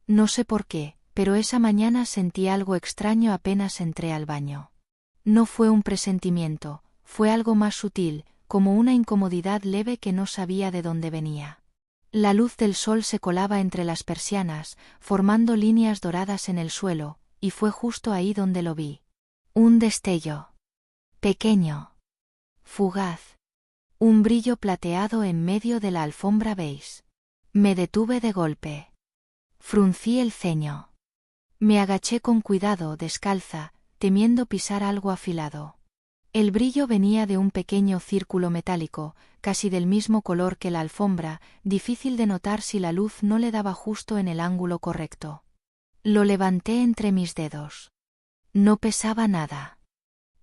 No sé por qué, pero esa mañana sentí algo extraño apenas entré al baño. No fue un presentimiento, fue algo más sutil, como una incomodidad leve que no sabía de dónde venía. La luz del sol se colaba entre las persianas, formando líneas doradas en el suelo, y fue justo ahí donde lo vi. Un destello. Pequeño. Fugaz. Un brillo plateado en medio de la alfombra beige. Me detuve de golpe. Fruncí el ceño. Me agaché con cuidado, descalza, temiendo pisar algo afilado. El brillo venía de un pequeño círculo metálico, casi del mismo color que la alfombra, difícil de notar si la luz no le daba justo en el ángulo correcto. Lo levanté entre mis dedos. No pesaba nada.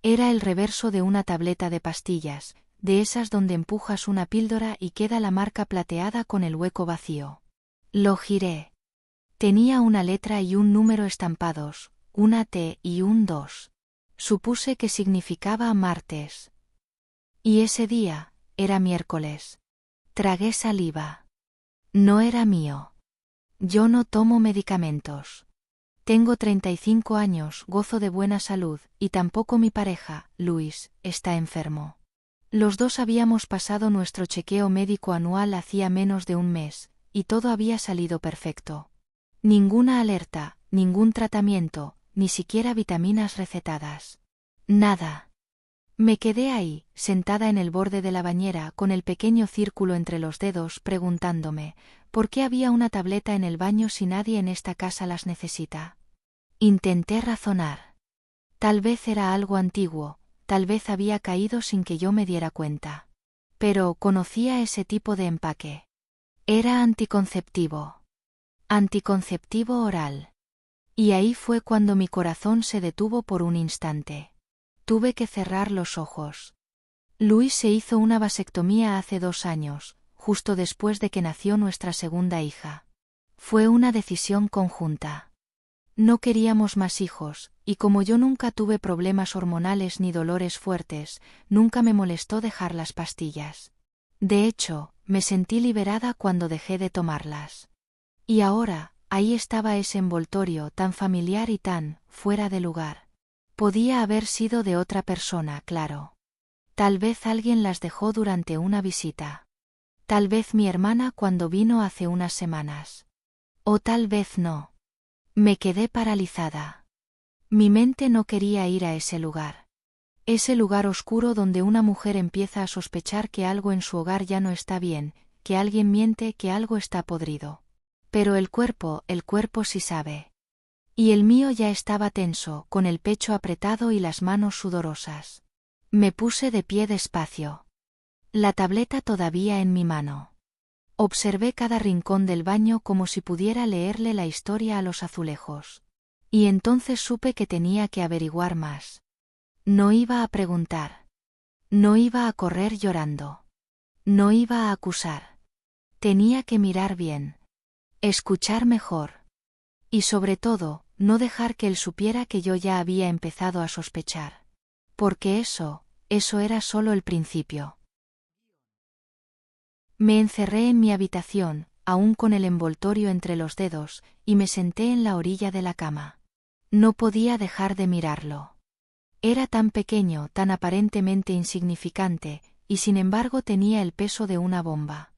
Era el reverso de una tableta de pastillas, de esas donde empujas una píldora y queda la marca plateada con el hueco vacío. Lo giré. Tenía una letra y un número estampados, una T y un 2. Supuse que significaba martes. Y ese día, era miércoles. Tragué saliva. No era mío. Yo no tomo medicamentos. Tengo 35 años, gozo de buena salud, y tampoco mi pareja, Luis, está enfermo. Los dos habíamos pasado nuestro chequeo médico anual hacía menos de un mes, y todo había salido perfecto. Ninguna alerta, ningún tratamiento, ni siquiera vitaminas recetadas. Nada. Me quedé ahí, sentada en el borde de la bañera con el pequeño círculo entre los dedos, preguntándome, ¿por qué había una tableta en el baño si nadie en esta casa las necesita? Intenté razonar. Tal vez era algo antiguo, tal vez había caído sin que yo me diera cuenta. Pero conocía ese tipo de empaque. Era anticonceptivo. Anticonceptivo oral. Y ahí fue cuando mi corazón se detuvo por un instante. Tuve que cerrar los ojos. Luis se hizo una vasectomía hace 2 años, justo después de que nació nuestra segunda hija. Fue una decisión conjunta. No queríamos más hijos, y como yo nunca tuve problemas hormonales ni dolores fuertes, nunca me molestó dejar las pastillas. De hecho, me sentí liberada cuando dejé de tomarlas. Y ahora, ahí estaba ese envoltorio tan familiar y tan fuera de lugar. Podía haber sido de otra persona, claro. Tal vez alguien las dejó durante una visita. Tal vez mi hermana cuando vino hace unas semanas. O tal vez no. Me quedé paralizada. Mi mente no quería ir a ese lugar. Ese lugar oscuro donde una mujer empieza a sospechar que algo en su hogar ya no está bien, que alguien miente, que algo está podrido. Pero el cuerpo sí sabe. Y el mío ya estaba tenso, con el pecho apretado y las manos sudorosas. Me puse de pie despacio. La tableta todavía en mi mano. Observé cada rincón del baño como si pudiera leerle la historia a los azulejos. Y entonces supe que tenía que averiguar más. No iba a preguntar. No iba a correr llorando. No iba a acusar. Tenía que mirar bien. Escuchar mejor. Y sobre todo, no dejar que él supiera que yo ya había empezado a sospechar. Porque eso era solo el principio. Me encerré en mi habitación, aún con el envoltorio entre los dedos, y me senté en la orilla de la cama. No podía dejar de mirarlo. Era tan pequeño, tan aparentemente insignificante, y sin embargo tenía el peso de una bomba.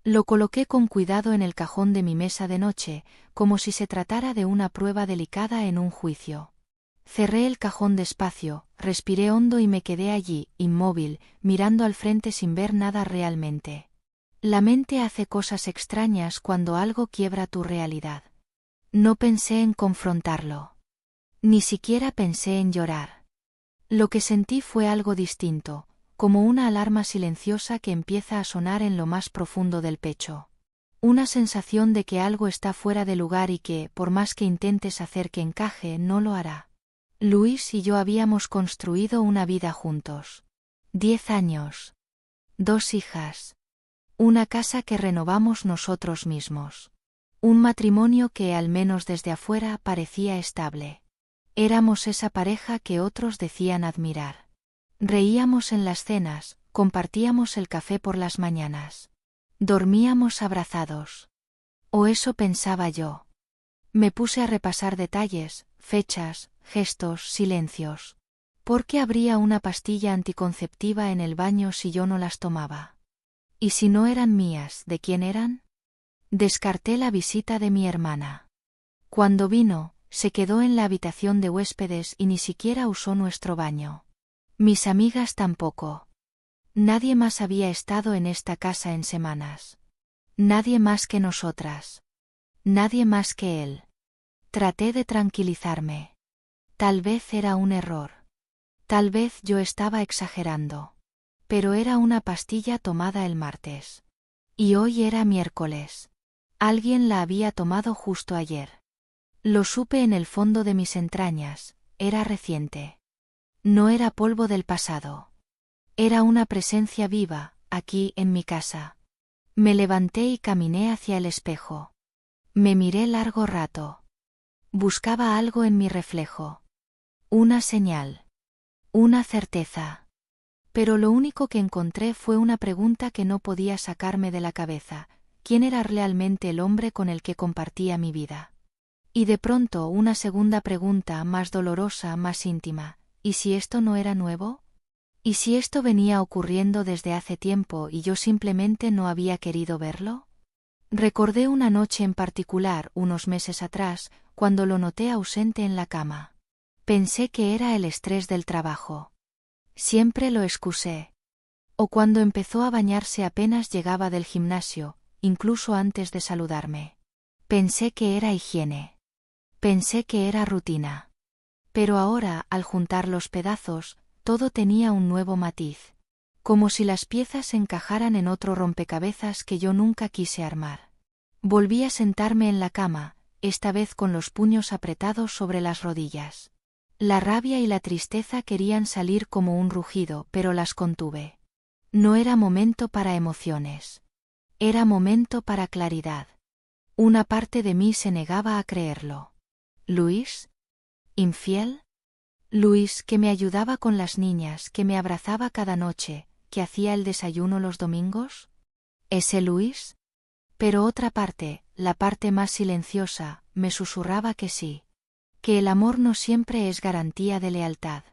Lo coloqué con cuidado en el cajón de mi mesa de noche, como si se tratara de una prueba delicada en un juicio. Cerré el cajón despacio, respiré hondo y me quedé allí, inmóvil, mirando al frente sin ver nada realmente. La mente hace cosas extrañas cuando algo quiebra tu realidad. No pensé en confrontarlo. Ni siquiera pensé en llorar. Lo que sentí fue algo distinto, como una alarma silenciosa que empieza a sonar en lo más profundo del pecho. Una sensación de que algo está fuera de lugar y que, por más que intentes hacer que encaje, no lo hará. Luis y yo habíamos construido una vida juntos. 10 años. 2 hijas. Una casa que renovamos nosotros mismos. Un matrimonio que, al menos desde afuera, parecía estable. Éramos esa pareja que otros decían admirar. Reíamos en las cenas, compartíamos el café por las mañanas. Dormíamos abrazados. O eso pensaba yo. Me puse a repasar detalles, fechas, gestos, silencios. ¿Por qué habría una pastilla anticonceptiva en el baño si yo no las tomaba? ¿Y si no eran mías, de quién eran? Descarté la visita de mi hermana. Cuando vino, se quedó en la habitación de huéspedes y ni siquiera usó nuestro baño. Mis amigas tampoco. Nadie más había estado en esta casa en semanas. Nadie más que nosotras. Nadie más que él. Traté de tranquilizarme. Tal vez era un error. Tal vez yo estaba exagerando. Pero era una pastilla tomada el martes. Y hoy era miércoles. Alguien la había tomado justo ayer. Lo supe en el fondo de mis entrañas, era reciente. No era polvo del pasado. Era una presencia viva, aquí en mi casa. Me levanté y caminé hacia el espejo. Me miré largo rato. Buscaba algo en mi reflejo. Una señal. Una certeza. Pero lo único que encontré fue una pregunta que no podía sacarme de la cabeza. ¿Quién era realmente el hombre con el que compartía mi vida? Y de pronto una segunda pregunta más dolorosa, más íntima. ¿Y si esto no era nuevo? ¿Y si esto venía ocurriendo desde hace tiempo y yo simplemente no había querido verlo? Recordé una noche en particular, unos meses atrás, cuando lo noté ausente en la cama. Pensé que era el estrés del trabajo. Siempre lo excusé. O cuando empezó a bañarse apenas llegaba del gimnasio, incluso antes de saludarme. Pensé que era higiene. Pensé que era rutina. Pero ahora, al juntar los pedazos, todo tenía un nuevo matiz. Como si las piezas encajaran en otro rompecabezas que yo nunca quise armar. Volví a sentarme en la cama, esta vez con los puños apretados sobre las rodillas. La rabia y la tristeza querían salir como un rugido, pero las contuve. No era momento para emociones. Era momento para claridad. Una parte de mí se negaba a creerlo. ¿Luis? ¿Infiel? Luis, que me ayudaba con las niñas, que me abrazaba cada noche, que hacía el desayuno los domingos. ¿Ese Luis? Pero otra parte, la parte más silenciosa, me susurraba que sí. Que el amor no siempre es garantía de lealtad.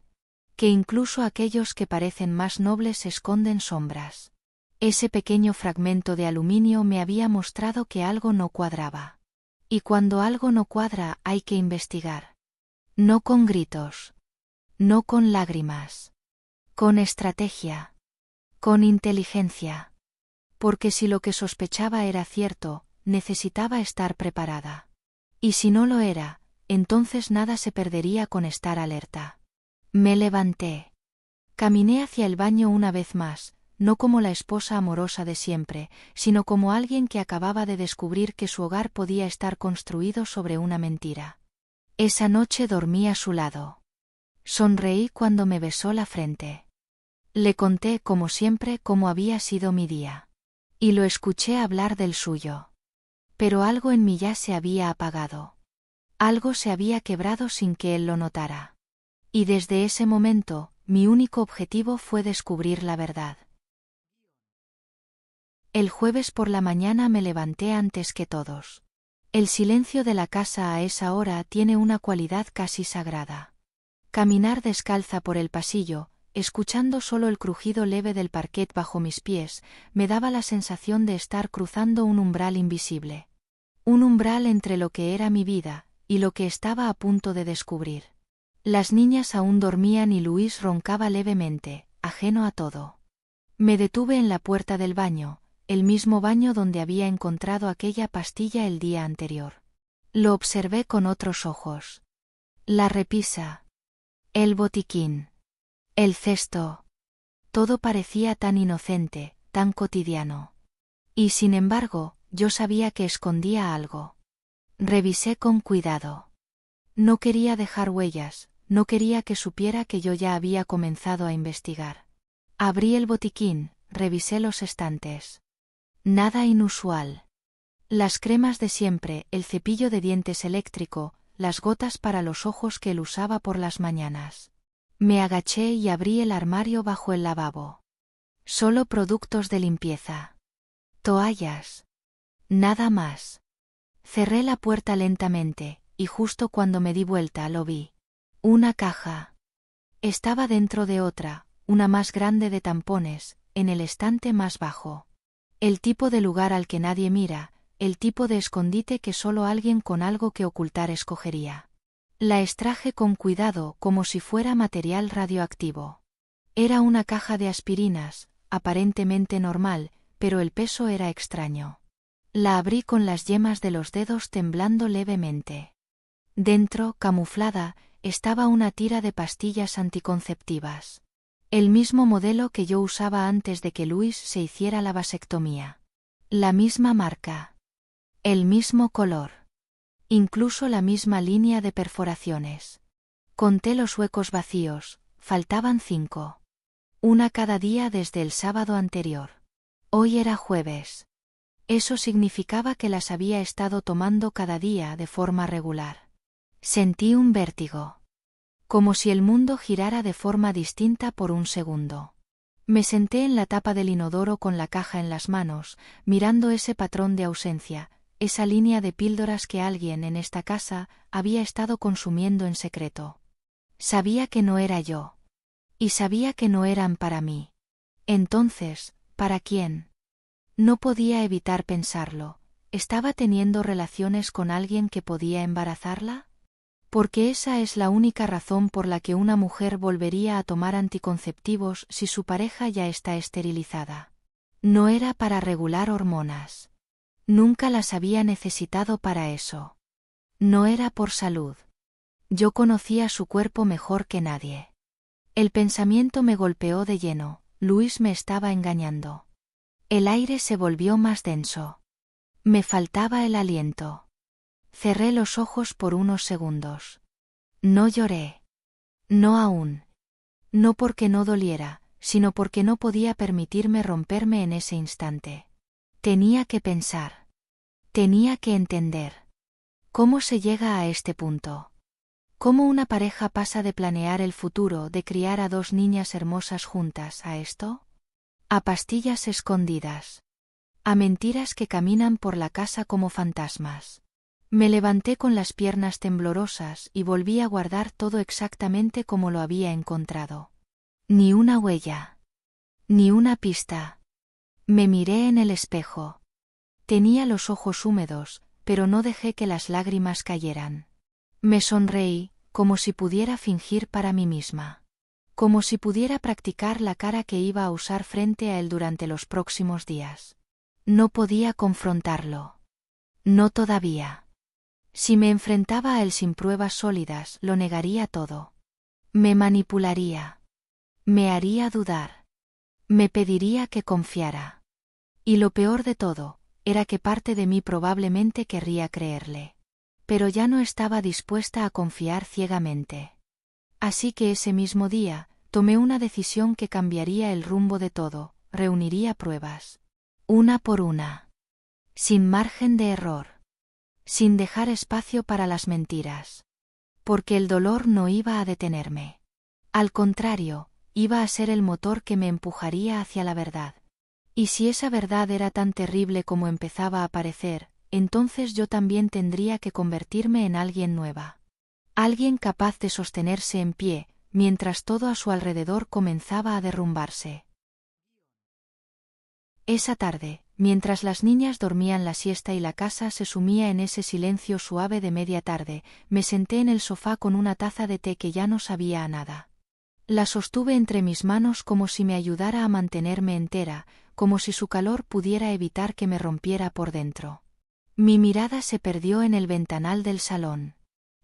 Que incluso aquellos que parecen más nobles esconden sombras. Ese pequeño fragmento de aluminio me había mostrado que algo no cuadraba. Y cuando algo no cuadra hay que investigar. No con gritos. No con lágrimas. Con estrategia. Con inteligencia. Porque si lo que sospechaba era cierto, necesitaba estar preparada. Y si no lo era, entonces nada se perdería con estar alerta. Me levanté. Caminé hacia el baño una vez más, no como la esposa amorosa de siempre, sino como alguien que acababa de descubrir que su hogar podía estar construido sobre una mentira. Esa noche dormí a su lado. Sonreí cuando me besó la frente. Le conté, como siempre, cómo había sido mi día. Y lo escuché hablar del suyo. Pero algo en mí ya se había apagado. Algo se había quebrado sin que él lo notara. Y desde ese momento, mi único objetivo fue descubrir la verdad. El jueves por la mañana me levanté antes que todos. El silencio de la casa a esa hora tiene una cualidad casi sagrada. Caminar descalza por el pasillo, escuchando solo el crujido leve del parquet bajo mis pies, me daba la sensación de estar cruzando un umbral invisible. Un umbral entre lo que era mi vida, y lo que estaba a punto de descubrir. Las niñas aún dormían y Luis roncaba levemente, ajeno a todo. Me detuve en la puerta del baño, el mismo baño donde había encontrado aquella pastilla el día anterior. Lo observé con otros ojos. La repisa. El botiquín. El cesto. Todo parecía tan inocente, tan cotidiano. Y sin embargo, yo sabía que escondía algo. Revisé con cuidado. No quería dejar huellas, no quería que supiera que yo ya había comenzado a investigar. Abrí el botiquín, revisé los estantes. Nada inusual. Las cremas de siempre, el cepillo de dientes eléctrico, las gotas para los ojos que él usaba por las mañanas. Me agaché y abrí el armario bajo el lavabo. Solo productos de limpieza. Toallas. Nada más. Cerré la puerta lentamente, y justo cuando me di vuelta lo vi. Una caja. Estaba dentro de otra, una más grande de tampones, en el estante más bajo. El tipo de lugar al que nadie mira, el tipo de escondite que solo alguien con algo que ocultar escogería. La extraje con cuidado como si fuera material radioactivo. Era una caja de aspirinas, aparentemente normal, pero el peso era extraño. La abrí con las yemas de los dedos temblando levemente. Dentro, camuflada, estaba una tira de pastillas anticonceptivas. El mismo modelo que yo usaba antes de que Luis se hiciera la vasectomía. La misma marca. El mismo color. Incluso la misma línea de perforaciones. Conté los huecos vacíos, faltaban 5. Una cada día desde el sábado anterior. Hoy era jueves. Eso significaba que las había estado tomando cada día de forma regular. Sentí un vértigo. Como si el mundo girara de forma distinta por un segundo. Me senté en la tapa del inodoro con la caja en las manos, mirando ese patrón de ausencia, esa línea de píldoras que alguien en esta casa había estado consumiendo en secreto. Sabía que no era yo. Y sabía que no eran para mí. Entonces, ¿para quién? No podía evitar pensarlo. ¿Estaba teniendo relaciones con alguien que podía embarazarla? Porque esa es la única razón por la que una mujer volvería a tomar anticonceptivos si su pareja ya está esterilizada. No era para regular hormonas. Nunca las había necesitado para eso. No era por salud. Yo conocía su cuerpo mejor que nadie. El pensamiento me golpeó de lleno, Luis me estaba engañando. El aire se volvió más denso. Me faltaba el aliento. Cerré los ojos por unos segundos. No lloré. No aún. No porque no doliera, sino porque no podía permitirme romperme en ese instante. Tenía que pensar. Tenía que entender. ¿Cómo se llega a este punto? ¿Cómo una pareja pasa de planear el futuro, de criar a 2 niñas hermosas juntas, a esto? A pastillas escondidas. A mentiras que caminan por la casa como fantasmas. Me levanté con las piernas temblorosas y volví a guardar todo exactamente como lo había encontrado. Ni una huella. Ni una pista. Me miré en el espejo. Tenía los ojos húmedos, pero no dejé que las lágrimas cayeran. Me sonreí, como si pudiera fingir para mí misma. Como si pudiera practicar la cara que iba a usar frente a él durante los próximos días. No podía confrontarlo. No todavía. Si me enfrentaba a él sin pruebas sólidas, lo negaría todo. Me manipularía. Me haría dudar. Me pediría que confiara. Y lo peor de todo, era que parte de mí probablemente querría creerle. Pero ya no estaba dispuesta a confiar ciegamente. Así que ese mismo día, tomé una decisión que cambiaría el rumbo de todo, reuniría pruebas. Una por una. Sin margen de error. Sin dejar espacio para las mentiras. Porque el dolor no iba a detenerme. Al contrario, iba a ser el motor que me empujaría hacia la verdad. Y si esa verdad era tan terrible como empezaba a parecer, entonces yo también tendría que convertirme en alguien nueva. Alguien capaz de sostenerse en pie, mientras todo a su alrededor comenzaba a derrumbarse. Esa tarde, mientras las niñas dormían la siesta y la casa se sumía en ese silencio suave de media tarde, me senté en el sofá con una taza de té que ya no sabía a nada. La sostuve entre mis manos como si me ayudara a mantenerme entera, como si su calor pudiera evitar que me rompiera por dentro. Mi mirada se perdió en el ventanal del salón.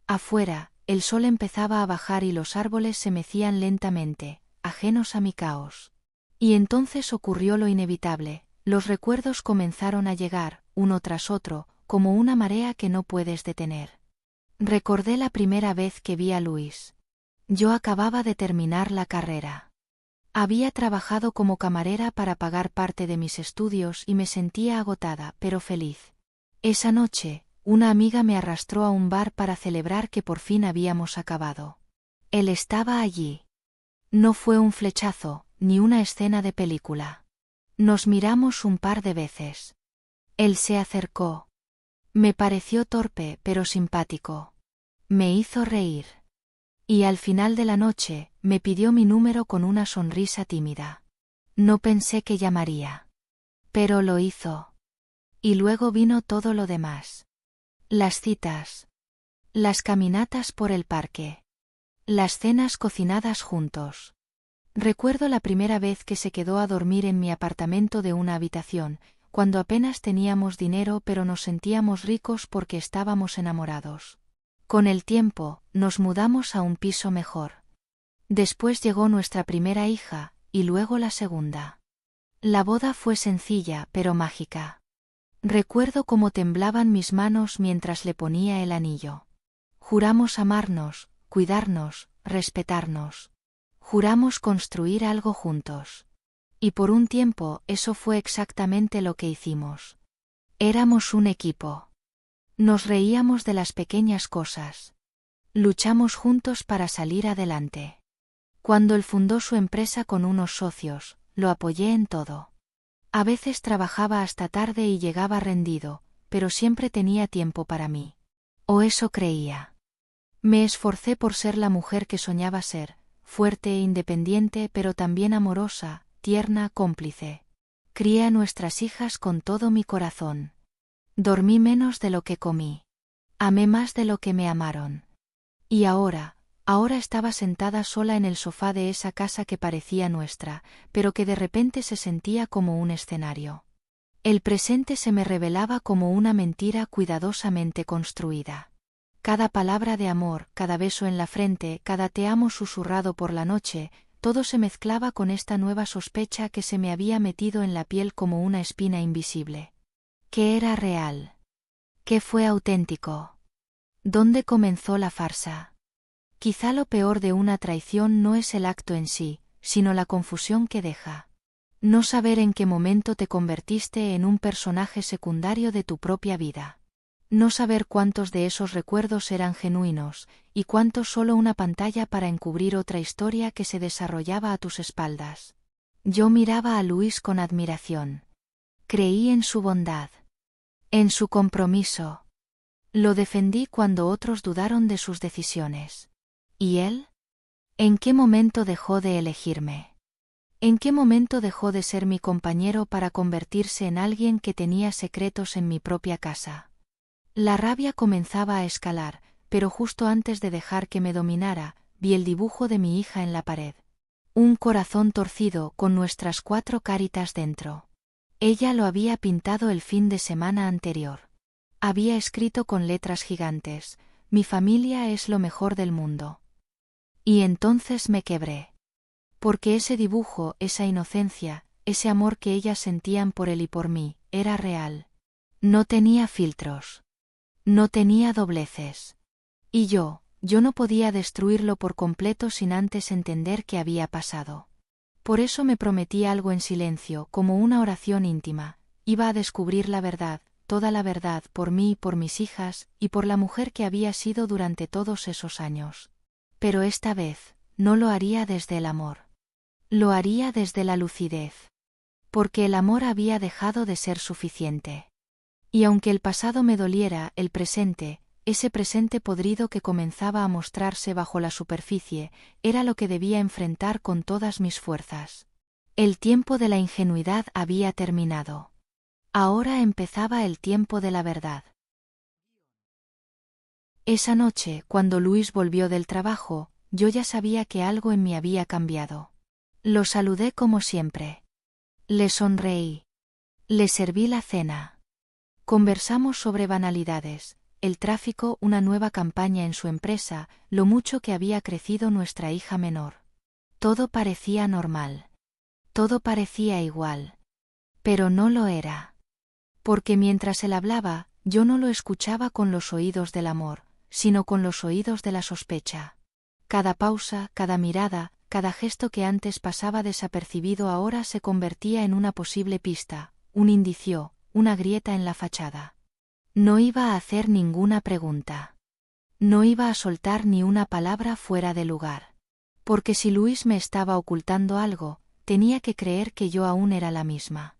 Afuera, el sol empezaba a bajar y los árboles se mecían lentamente, ajenos a mi caos. Y entonces ocurrió lo inevitable, los recuerdos comenzaron a llegar, uno tras otro, como una marea que no puedes detener. Recordé la primera vez que vi a Luis. Yo acababa de terminar la carrera. Había trabajado como camarera para pagar parte de mis estudios y me sentía agotada, pero feliz. Esa noche, una amiga me arrastró a un bar para celebrar que por fin habíamos acabado. Él estaba allí. No fue un flechazo, ni una escena de película. Nos miramos un par de veces. Él se acercó. Me pareció torpe pero simpático. Me hizo reír. Y al final de la noche, me pidió mi número con una sonrisa tímida. No pensé que llamaría. Pero lo hizo. Y luego vino todo lo demás. Las citas. Las caminatas por el parque. Las cenas cocinadas juntos. Recuerdo la primera vez que se quedó a dormir en mi apartamento de una habitación, cuando apenas teníamos dinero pero nos sentíamos ricos porque estábamos enamorados. Con el tiempo, nos mudamos a un piso mejor. Después llegó nuestra primera hija, y luego la segunda. La boda fue sencilla pero mágica. Recuerdo cómo temblaban mis manos mientras le ponía el anillo. Juramos amarnos, cuidarnos, respetarnos. Juramos construir algo juntos. Y por un tiempo eso fue exactamente lo que hicimos. Éramos un equipo. Nos reíamos de las pequeñas cosas. Luchamos juntos para salir adelante. Cuando él fundó su empresa con unos socios, lo apoyé en todo. A veces trabajaba hasta tarde y llegaba rendido, pero siempre tenía tiempo para mí. O eso creía. Me esforcé por ser la mujer que soñaba ser, fuerte e independiente pero también amorosa, tierna, cómplice. Crié a nuestras hijas con todo mi corazón. Dormí menos de lo que comí. Amé más de lo que me amaron. Y ahora estaba sentada sola en el sofá de esa casa que parecía nuestra, pero que de repente se sentía como un escenario. El presente se me revelaba como una mentira cuidadosamente construida. Cada palabra de amor, cada beso en la frente, cada te amo susurrado por la noche, todo se mezclaba con esta nueva sospecha que se me había metido en la piel como una espina invisible. ¿Qué era real? ¿Qué fue auténtico? ¿Dónde comenzó la farsa? Quizá lo peor de una traición no es el acto en sí, sino la confusión que deja. No saber en qué momento te convertiste en un personaje secundario de tu propia vida. No saber cuántos de esos recuerdos eran genuinos, y cuántos solo una pantalla para encubrir otra historia que se desarrollaba a tus espaldas. Yo miraba a Luis con admiración. Creí en su bondad. En su compromiso. Lo defendí cuando otros dudaron de sus decisiones. ¿Y él? ¿En qué momento dejó de elegirme? ¿En qué momento dejó de ser mi compañero para convertirse en alguien que tenía secretos en mi propia casa? La rabia comenzaba a escalar, pero justo antes de dejar que me dominara, vi el dibujo de mi hija en la pared. Un corazón torcido con nuestras 4 caritas dentro. Ella lo había pintado el fin de semana anterior. Había escrito con letras gigantes: mi familia es lo mejor del mundo. Y entonces me quebré. Porque ese dibujo, esa inocencia, ese amor que ellas sentían por él y por mí, era real. No tenía filtros. No tenía dobleces. Y yo no podía destruirlo por completo sin antes entender qué había pasado. Por eso me prometí algo en silencio, como una oración íntima. Iba a descubrir la verdad, toda la verdad, por mí y por mis hijas, y por la mujer que había sido durante todos esos años. Pero esta vez, no lo haría desde el amor. Lo haría desde la lucidez. Porque el amor había dejado de ser suficiente. Y aunque el pasado me doliera, el presente, ese presente podrido que comenzaba a mostrarse bajo la superficie, era lo que debía enfrentar con todas mis fuerzas. El tiempo de la ingenuidad había terminado. Ahora empezaba el tiempo de la verdad. Esa noche, cuando Luis volvió del trabajo, yo ya sabía que algo en mí había cambiado. Lo saludé como siempre. Le sonreí. Le serví la cena. Conversamos sobre banalidades, el tráfico, una nueva campaña en su empresa, lo mucho que había crecido nuestra hija menor. Todo parecía normal. Todo parecía igual. Pero no lo era. Porque mientras él hablaba, yo no lo escuchaba con los oídos del amor, sino con los oídos de la sospecha. Cada pausa, cada mirada, cada gesto que antes pasaba desapercibido ahora se convertía en una posible pista, un indicio, una grieta en la fachada. No iba a hacer ninguna pregunta. No iba a soltar ni una palabra fuera de lugar. Porque si Luis me estaba ocultando algo, tenía que creer que yo aún era la misma.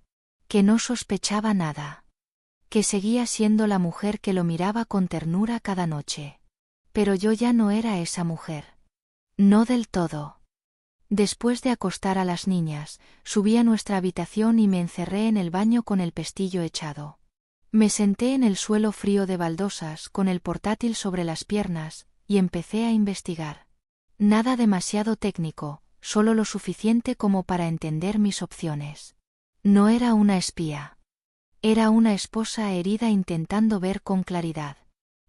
Que no sospechaba nada. que seguía siendo la mujer que lo miraba con ternura cada noche. Pero yo ya no era esa mujer. No del todo. Después de acostar a las niñas, subí a nuestra habitación y me encerré en el baño con el pestillo echado. Me senté en el suelo frío de baldosas con el portátil sobre las piernas, y empecé a investigar. Nada demasiado técnico, solo lo suficiente como para entender mis opciones. No era una espía. Era una esposa herida intentando ver con claridad.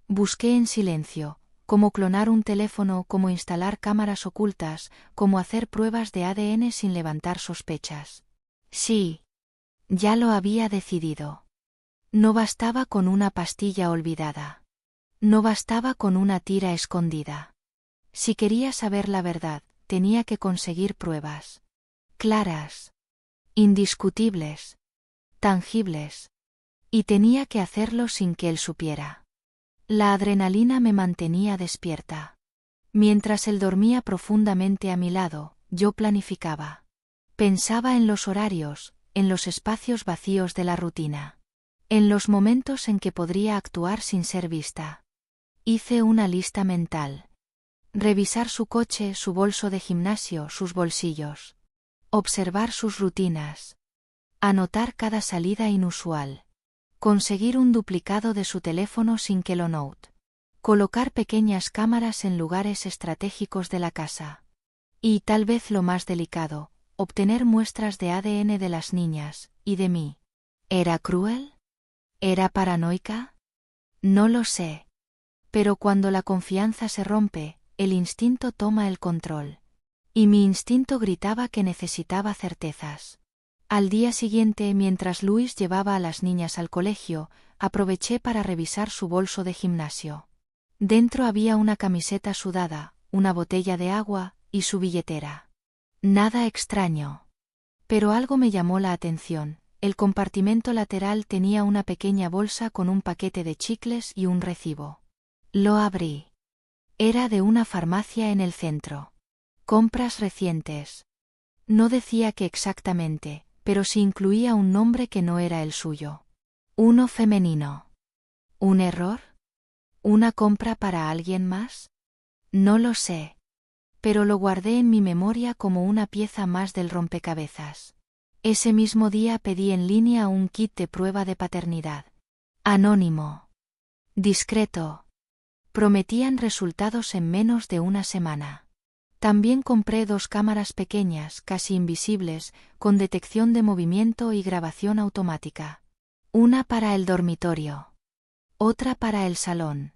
Busqué en silencio, cómo clonar un teléfono, cómo instalar cámaras ocultas, cómo hacer pruebas de ADN sin levantar sospechas. Sí. Ya lo había decidido. No bastaba con una pastilla olvidada. No bastaba con una tira escondida. Si quería saber la verdad, tenía que conseguir pruebas. Claras. Indiscutibles. Tangibles. Y tenía que hacerlo sin que él supiera. La adrenalina me mantenía despierta. Mientras él dormía profundamente a mi lado, yo planificaba. Pensaba en los horarios, en los espacios vacíos de la rutina. En los momentos en que podría actuar sin ser vista. Hice una lista mental. Revisar su coche, su bolso de gimnasio, sus bolsillos. Observar sus rutinas. Anotar cada salida inusual. Conseguir un duplicado de su teléfono sin que lo note. Colocar pequeñas cámaras en lugares estratégicos de la casa. Y, tal vez lo más delicado, obtener muestras de ADN de las niñas, y de mí. ¿Era cruel? ¿Era paranoica? No lo sé. Pero cuando la confianza se rompe, el instinto toma el control. Y mi instinto gritaba que necesitaba certezas. Al día siguiente, mientras Luis llevaba a las niñas al colegio, aproveché para revisar su bolso de gimnasio. Dentro había una camiseta sudada, una botella de agua, y su billetera. Nada extraño. Pero algo me llamó la atención. El compartimento lateral tenía una pequeña bolsa con un paquete de chicles y un recibo. Lo abrí. Era de una farmacia en el centro. Compras recientes. No decía qué exactamente, pero sí incluía un nombre que no era el suyo. Uno femenino. ¿Un error? ¿Una compra para alguien más? No lo sé. Pero lo guardé en mi memoria como una pieza más del rompecabezas. Ese mismo día pedí en línea un kit de prueba de paternidad. Anónimo. Discreto. Prometían resultados en menos de una semana. También compré 2 cámaras pequeñas, casi invisibles, con detección de movimiento y grabación automática. Una para el dormitorio. Otra para el salón.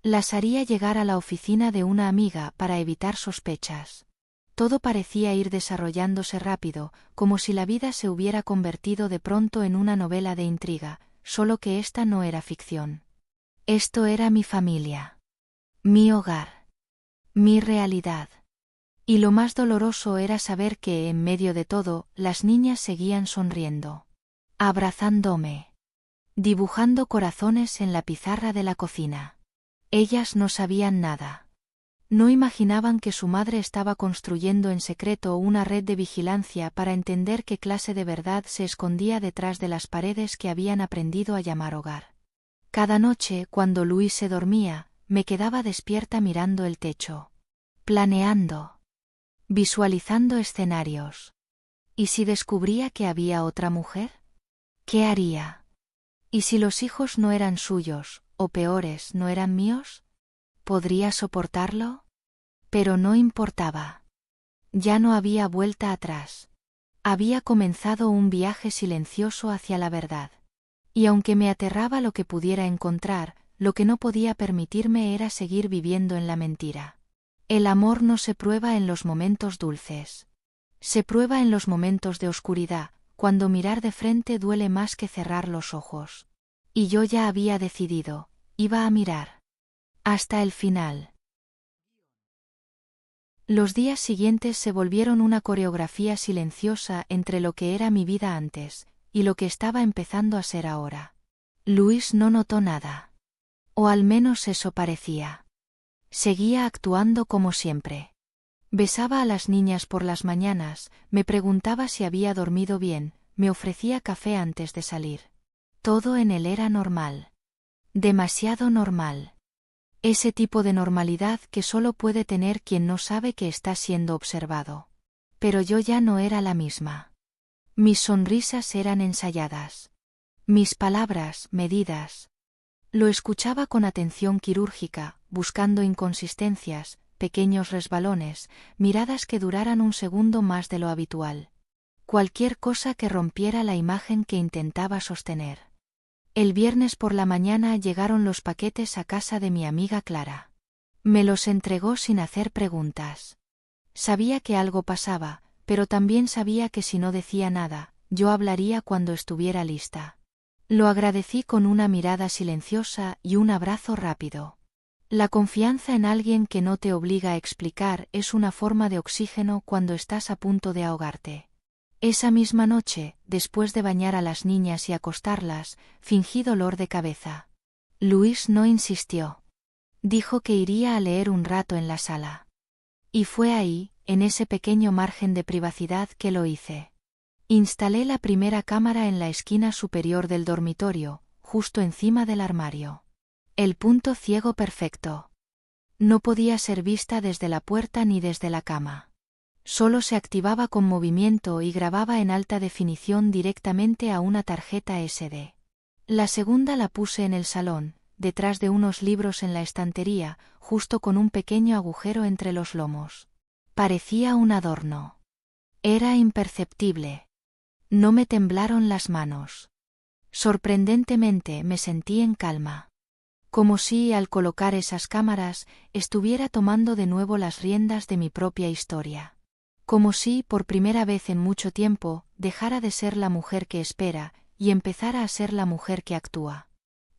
Las haría llegar a la oficina de una amiga para evitar sospechas. Todo parecía ir desarrollándose rápido, como si la vida se hubiera convertido de pronto en una novela de intriga, solo que esta no era ficción. Esto era mi familia. Mi hogar. Mi realidad. Y lo más doloroso era saber que, en medio de todo, las niñas seguían sonriendo. Abrazándome. Dibujando corazones en la pizarra de la cocina. Ellas no sabían nada. No imaginaban que su madre estaba construyendo en secreto una red de vigilancia para entender qué clase de verdad se escondía detrás de las paredes que habían aprendido a llamar hogar. Cada noche, cuando Luis se dormía, me quedaba despierta mirando el techo. Planeando. Visualizando escenarios. ¿Y si descubría que había otra mujer? ¿Qué haría? ¿Y si los hijos no eran suyos, o peores, no eran míos? ¿Podría soportarlo? Pero no importaba. Ya no había vuelta atrás. Había comenzado un viaje silencioso hacia la verdad. Y aunque me aterraba lo que pudiera encontrar, lo que no podía permitirme era seguir viviendo en la mentira. El amor no se prueba en los momentos dulces. Se prueba en los momentos de oscuridad, cuando mirar de frente duele más que cerrar los ojos. Y yo ya había decidido, iba a mirar. Hasta el final. Los días siguientes se volvieron una coreografía silenciosa entre lo que era mi vida antes, y lo que estaba empezando a ser ahora. Luis no notó nada. O al menos eso parecía. Seguía actuando como siempre. Besaba a las niñas por las mañanas, me preguntaba si había dormido bien, me ofrecía café antes de salir. Todo en él era normal. Demasiado normal. Ese tipo de normalidad que solo puede tener quien no sabe que está siendo observado. Pero yo ya no era la misma. Mis sonrisas eran ensayadas. Mis palabras, medidas. Lo escuchaba con atención quirúrgica, buscando inconsistencias, pequeños resbalones, miradas que duraran un segundo más de lo habitual. Cualquier cosa que rompiera la imagen que intentaba sostener. El viernes por la mañana llegaron los paquetes a casa de mi amiga Clara. Me los entregó sin hacer preguntas. Sabía que algo pasaba, pero también sabía que si no decía nada, yo hablaría cuando estuviera lista. Lo agradecí con una mirada silenciosa y un abrazo rápido. La confianza en alguien que no te obliga a explicar es una forma de oxígeno cuando estás a punto de ahogarte. Esa misma noche, después de bañar a las niñas y acostarlas, fingí dolor de cabeza. Luis no insistió. Dijo que iría a leer un rato en la sala. Y fue ahí, en ese pequeño margen de privacidad, que lo hice. Instalé la primera cámara en la esquina superior del dormitorio, justo encima del armario. El punto ciego perfecto. No podía ser vista desde la puerta ni desde la cama. Solo se activaba con movimiento y grababa en alta definición directamente a una tarjeta SD. La segunda la puse en el salón, detrás de unos libros en la estantería, justo con un pequeño agujero entre los lomos. Parecía un adorno. Era imperceptible. No me temblaron las manos. Sorprendentemente me sentí en calma. Como si, al colocar esas cámaras, estuviera tomando de nuevo las riendas de mi propia historia. Como si, por primera vez en mucho tiempo, dejara de ser la mujer que espera, y empezara a ser la mujer que actúa.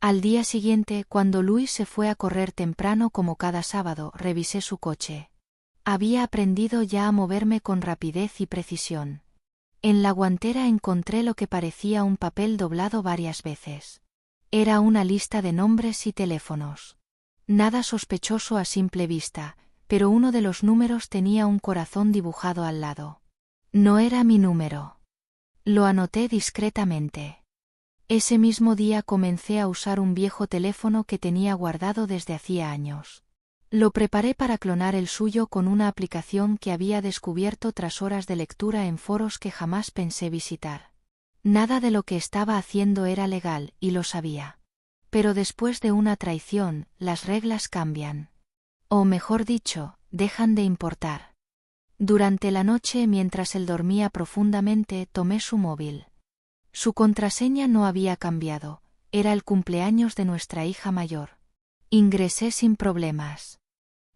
Al día siguiente, cuando Luis se fue a correr temprano como cada sábado, revisé su coche. Había aprendido ya a moverme con rapidez y precisión. En la guantera encontré lo que parecía un papel doblado varias veces. Era una lista de nombres y teléfonos. Nada sospechoso a simple vista, pero uno de los números tenía un corazón dibujado al lado. No era mi número. Lo anoté discretamente. Ese mismo día comencé a usar un viejo teléfono que tenía guardado desde hacía años. Lo preparé para clonar el suyo con una aplicación que había descubierto tras horas de lectura en foros que jamás pensé visitar. Nada de lo que estaba haciendo era legal, y lo sabía. Pero después de una traición, las reglas cambian. O mejor dicho, dejan de importar. Durante la noche, mientras él dormía profundamente, tomé su móvil. Su contraseña no había cambiado, era el cumpleaños de nuestra hija mayor. Ingresé sin problemas.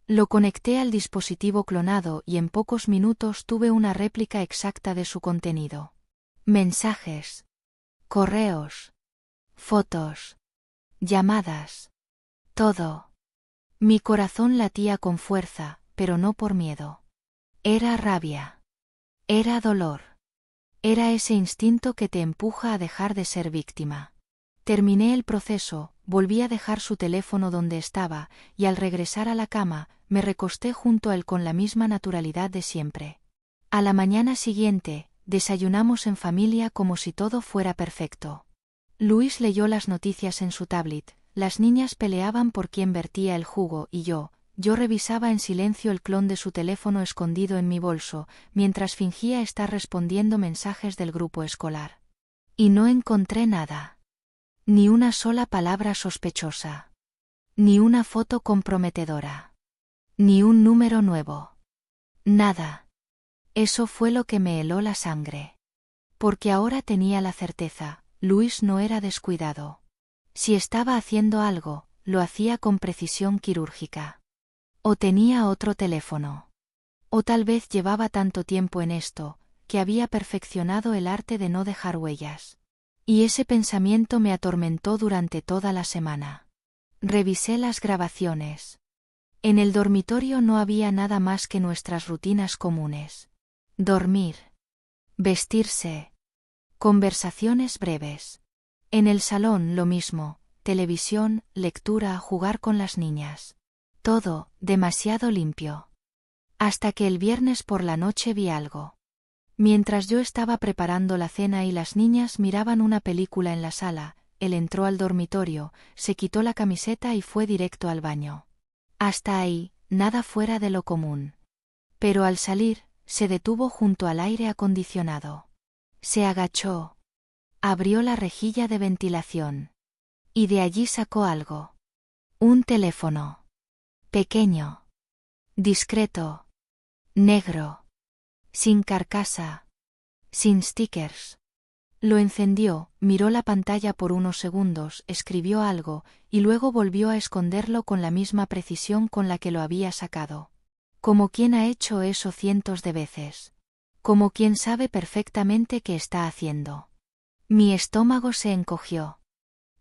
Lo conecté al dispositivo clonado y en pocos minutos tuve una réplica exacta de su contenido. Mensajes, correos, fotos, llamadas, todo. Mi corazón latía con fuerza, pero no por miedo. Era rabia. Era dolor. Era ese instinto que te empuja a dejar de ser víctima. Terminé el proceso, volví a dejar su teléfono donde estaba, y al regresar a la cama, me recosté junto a él con la misma naturalidad de siempre. A la mañana siguiente, desayunamos en familia como si todo fuera perfecto. Luis leyó las noticias en su tablet, las niñas peleaban por quién vertía el jugo y yo revisaba en silencio el clon de su teléfono escondido en mi bolso, mientras fingía estar respondiendo mensajes del grupo escolar. Y no encontré nada. Ni una sola palabra sospechosa. Ni una foto comprometedora. Ni un número nuevo. Nada. Eso fue lo que me heló la sangre. Porque ahora tenía la certeza, Luis no era descuidado. Si estaba haciendo algo, lo hacía con precisión quirúrgica. O tenía otro teléfono. O tal vez llevaba tanto tiempo en esto, que había perfeccionado el arte de no dejar huellas. Y ese pensamiento me atormentó durante toda la semana. Revisé las grabaciones. En el dormitorio no había nada más que nuestras rutinas comunes. Dormir. Vestirse. Conversaciones breves. En el salón lo mismo, televisión, lectura, jugar con las niñas. Todo, demasiado limpio. Hasta que el viernes por la noche vi algo. Mientras yo estaba preparando la cena y las niñas miraban una película en la sala, él entró al dormitorio, se quitó la camiseta y fue directo al baño. Hasta ahí, nada fuera de lo común. Pero al salir, se detuvo junto al aire acondicionado. Se agachó. Abrió la rejilla de ventilación. Y de allí sacó algo. Un teléfono. Pequeño. Discreto. Negro. Sin carcasa. Sin stickers. Lo encendió, miró la pantalla por unos segundos, escribió algo, y luego volvió a esconderlo con la misma precisión con la que lo había sacado. Como quien ha hecho eso cientos de veces. Como quien sabe perfectamente qué está haciendo. Mi estómago se encogió.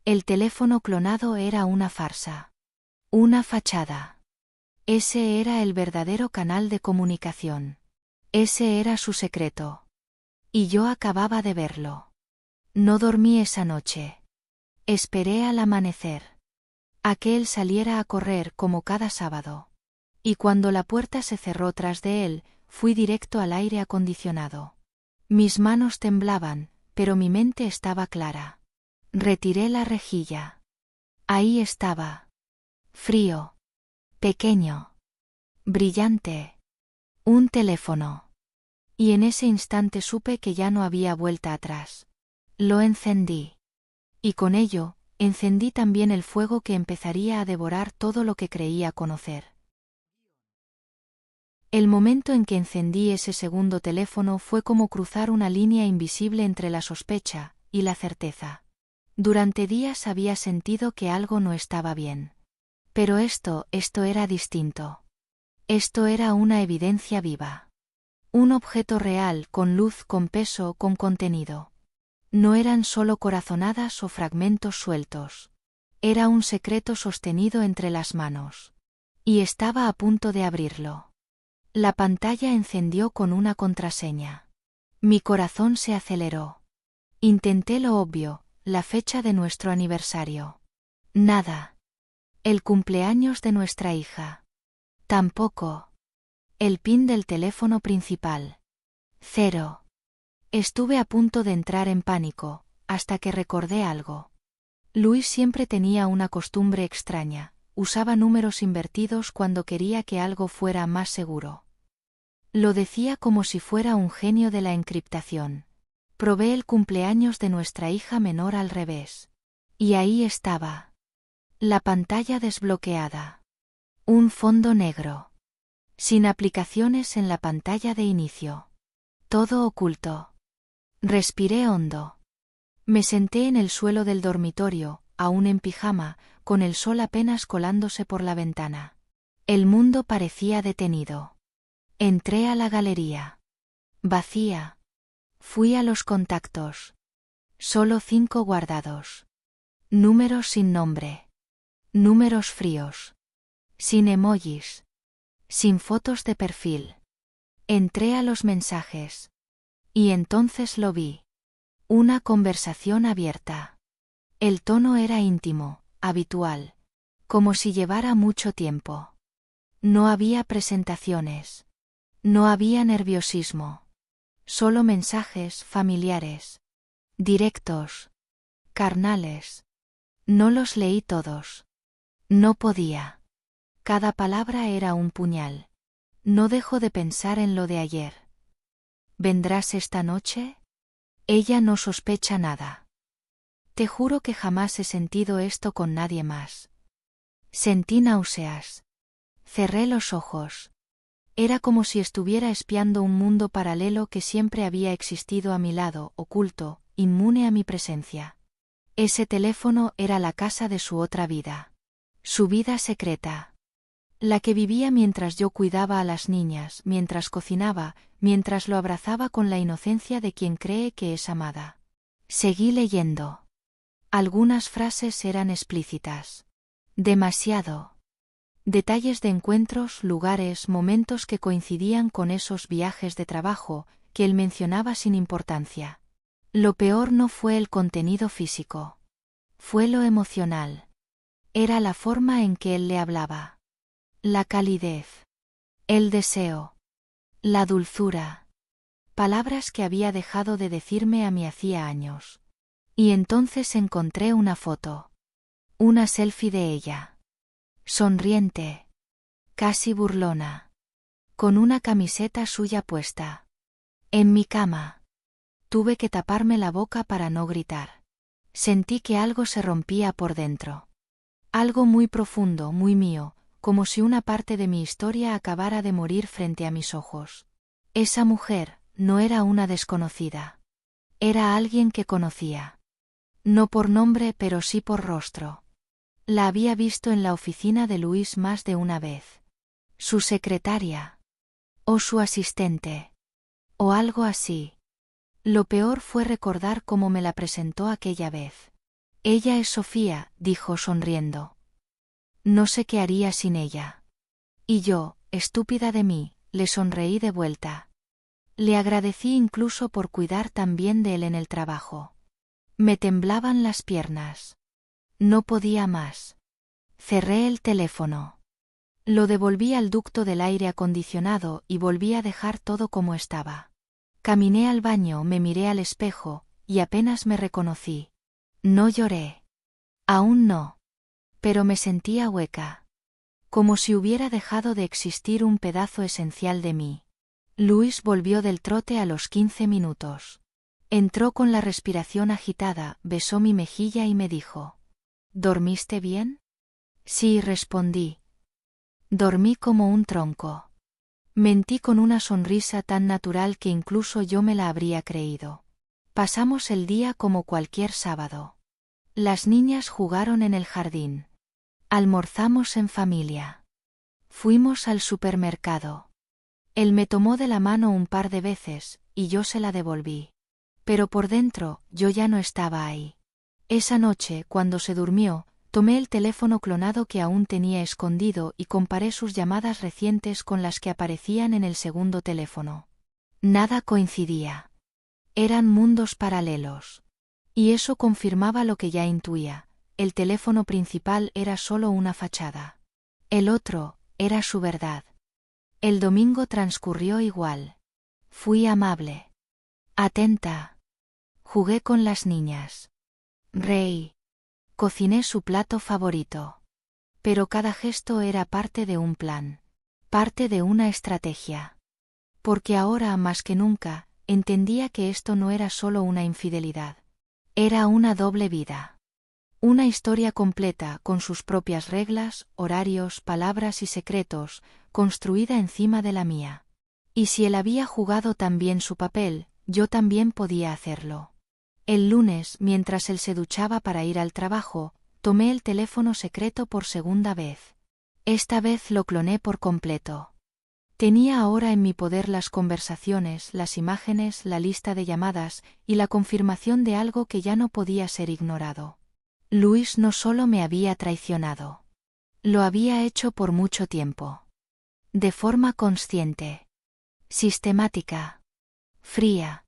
El teléfono clonado era una farsa. Una fachada. Ese era el verdadero canal de comunicación. Ese era su secreto. Y yo acababa de verlo. No dormí esa noche. Esperé al amanecer. A que él saliera a correr como cada sábado. Y cuando la puerta se cerró tras de él, fui directo al aire acondicionado. Mis manos temblaban, pero mi mente estaba clara. Retiré la rejilla. Ahí estaba. Frío. Pequeño. Brillante. Un teléfono. Y en ese instante supe que ya no había vuelta atrás. Lo encendí. Y con ello, encendí también el fuego que empezaría a devorar todo lo que creía conocer. El momento en que encendí ese segundo teléfono fue como cruzar una línea invisible entre la sospecha y la certeza. Durante días había sentido que algo no estaba bien. Pero esto era distinto. Esto era una evidencia viva. Un objeto real, con luz, con peso, con contenido. No eran solo corazonadas o fragmentos sueltos. Era un secreto sostenido entre las manos. Y estaba a punto de abrirlo. La pantalla encendió con una contraseña. Mi corazón se aceleró. Intenté lo obvio, la fecha de nuestro aniversario. Nada. El cumpleaños de nuestra hija. Tampoco. El PIN del teléfono principal. 0. Estuve a punto de entrar en pánico, hasta que recordé algo. Luis siempre tenía una costumbre extraña, usaba números invertidos cuando quería que algo fuera más seguro. Lo decía como si fuera un genio de la encriptación. Probé el cumpleaños de nuestra hija menor al revés. Y ahí estaba. La pantalla desbloqueada. Un fondo negro. Sin aplicaciones en la pantalla de inicio. Todo oculto. Respiré hondo. Me senté en el suelo del dormitorio, aún en pijama, con el sol apenas colándose por la ventana. El mundo parecía detenido. Entré a la galería. Vacía. Fui a los contactos. Solo 5 guardados. Números sin nombre. Números fríos. Sin emojis. Sin fotos de perfil. Entré a los mensajes. Y entonces lo vi. Una conversación abierta. El tono era íntimo, habitual. Como si llevara mucho tiempo. No había presentaciones. No había nerviosismo. Solo mensajes familiares. Directos. Carnales. No los leí todos. No podía. Cada palabra era un puñal. No dejo de pensar en lo de ayer. ¿Vendrás esta noche? Ella no sospecha nada. Te juro que jamás he sentido esto con nadie más. Sentí náuseas. Cerré los ojos. Era como si estuviera espiando un mundo paralelo que siempre había existido a mi lado, oculto, inmune a mi presencia. Ese teléfono era la casa de su otra vida. Su vida secreta. La que vivía mientras yo cuidaba a las niñas, mientras cocinaba, mientras lo abrazaba con la inocencia de quien cree que es amada. Seguí leyendo. Algunas frases eran explícitas. Demasiado. Detalles de encuentros, lugares, momentos que coincidían con esos viajes de trabajo, que él mencionaba sin importancia. Lo peor no fue el contenido físico. Fue lo emocional. Era la forma en que él le hablaba. La calidez. El deseo. La dulzura. Palabras que había dejado de decirme a mí hacía años. Y entonces encontré una foto. Una selfie de ella. Sonriente. Casi burlona. Con una camiseta suya puesta. En mi cama. Tuve que taparme la boca para no gritar. Sentí que algo se rompía por dentro. Algo muy profundo, muy mío, como si una parte de mi historia acabara de morir frente a mis ojos. Esa mujer no era una desconocida. Era alguien que conocía. No por nombre, pero sí por rostro. La había visto en la oficina de Luis más de una vez. Su secretaria. O su asistente. O algo así. Lo peor fue recordar cómo me la presentó aquella vez. Ella es Sofía, dijo sonriendo. No sé qué haría sin ella. Y yo, estúpida de mí, le sonreí de vuelta. Le agradecí incluso por cuidar tan bien de él en el trabajo. Me temblaban las piernas. No podía más. Cerré el teléfono. Lo devolví al ducto del aire acondicionado y volví a dejar todo como estaba. Caminé al baño, me miré al espejo, y apenas me reconocí. No lloré. Aún no. Pero me sentía hueca. Como si hubiera dejado de existir un pedazo esencial de mí. Luis volvió del trote a los 15 minutos. Entró con la respiración agitada, besó mi mejilla y me dijo: ¿Dormiste bien? Sí, respondí. Dormí como un tronco. Mentí con una sonrisa tan natural que incluso yo me la habría creído. Pasamos el día como cualquier sábado. Las niñas jugaron en el jardín. Almorzamos en familia. Fuimos al supermercado. Él me tomó de la mano un par de veces, y yo se la devolví. Pero por dentro, yo ya no estaba ahí. Esa noche, cuando se durmió, tomé el teléfono clonado que aún tenía escondido y comparé sus llamadas recientes con las que aparecían en el segundo teléfono. Nada coincidía. Eran mundos paralelos. Y eso confirmaba lo que ya intuía: el teléfono principal era solo una fachada. El otro, era su verdad. El domingo transcurrió igual. Fui amable. Atenta. Jugué con las niñas. Reí. Cociné su plato favorito. Pero cada gesto era parte de un plan. Parte de una estrategia. Porque ahora más que nunca, entendía que esto no era solo una infidelidad. Era una doble vida. Una historia completa, con sus propias reglas, horarios, palabras y secretos, construida encima de la mía. Y si él había jugado tan bien su papel, yo también podía hacerlo. El lunes, mientras él se duchaba para ir al trabajo, tomé el teléfono secreto por segunda vez. Esta vez lo cloné por completo. Tenía ahora en mi poder las conversaciones, las imágenes, la lista de llamadas y la confirmación de algo que ya no podía ser ignorado. Luis no solo me había traicionado. Lo había hecho por mucho tiempo. De forma consciente. Sistemática. Fría.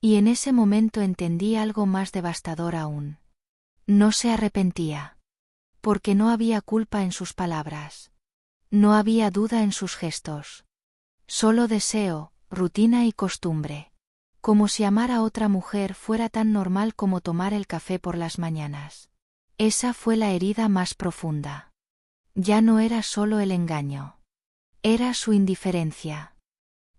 Y en ese momento entendí algo más devastador aún. No se arrepentía. Porque no había culpa en sus palabras. No había duda en sus gestos. Solo deseo, rutina y costumbre. Como si amar a otra mujer fuera tan normal como tomar el café por las mañanas. Esa fue la herida más profunda. Ya no era solo el engaño. Era su indiferencia.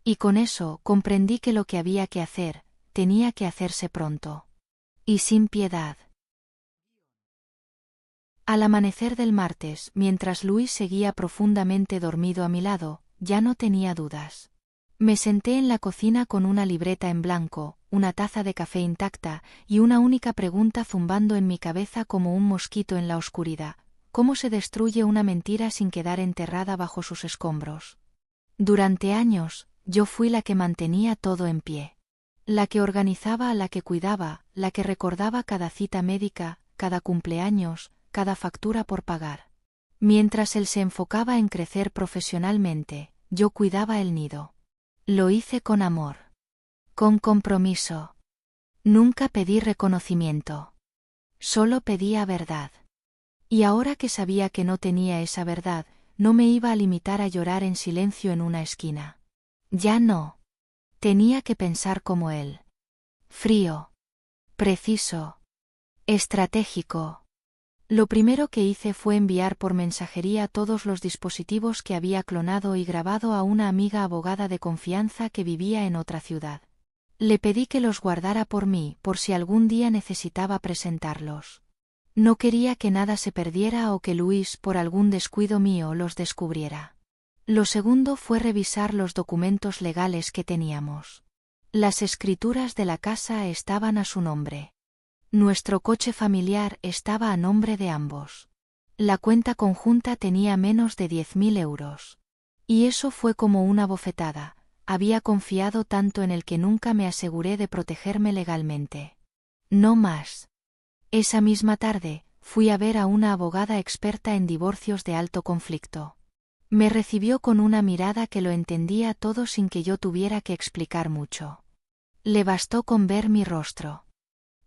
Y con eso comprendí que lo que había que hacer, tenía que hacerse pronto. Y sin piedad. Al amanecer del martes, mientras Luis seguía profundamente dormido a mi lado, ya no tenía dudas. Me senté en la cocina con una libreta en blanco, una taza de café intacta, y una única pregunta zumbando en mi cabeza como un mosquito en la oscuridad: ¿cómo se destruye una mentira sin quedar enterrada bajo sus escombros? Durante años, yo fui la que mantenía todo en pie. La que organizaba, la que cuidaba, la que recordaba cada cita médica, cada cumpleaños, cada factura por pagar. Mientras él se enfocaba en crecer profesionalmente, yo cuidaba el nido. Lo hice con amor. Con compromiso. Nunca pedí reconocimiento. Solo pedía verdad. Y ahora que sabía que no tenía esa verdad, no me iba a limitar a llorar en silencio en una esquina. Ya no. Tenía que pensar como él. Frío. Preciso. Estratégico. Lo primero que hice fue enviar por mensajería todos los dispositivos que había clonado y grabado a una amiga abogada de confianza que vivía en otra ciudad. Le pedí que los guardara por mí, por si algún día necesitaba presentarlos. No quería que nada se perdiera o que Luis, por algún descuido mío, los descubriera. Lo segundo fue revisar los documentos legales que teníamos. Las escrituras de la casa estaban a su nombre. Nuestro coche familiar estaba a nombre de ambos. La cuenta conjunta tenía menos de 10.000 euros. Y eso fue como una bofetada. Había confiado tanto en el que nunca me aseguré de protegerme legalmente. No más. Esa misma tarde, fui a ver a una abogada experta en divorcios de alto conflicto. Me recibió con una mirada que lo entendía todo sin que yo tuviera que explicar mucho. Le bastó con ver mi rostro.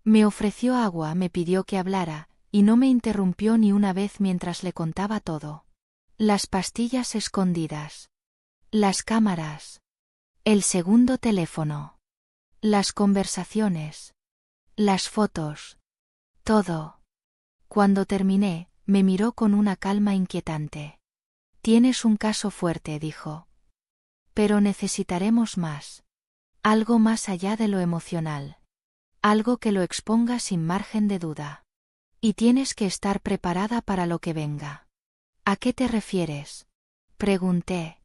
Me ofreció agua, me pidió que hablara, y no me interrumpió ni una vez mientras le contaba todo. Las pastillas escondidas. Las cámaras. El segundo teléfono. Las conversaciones. Las fotos. Todo. Cuando terminé, me miró con una calma inquietante. Tienes un caso fuerte, dijo. Pero necesitaremos más. Algo más allá de lo emocional. Algo que lo exponga sin margen de duda. Y tienes que estar preparada para lo que venga. ¿A qué te refieres? Pregunté.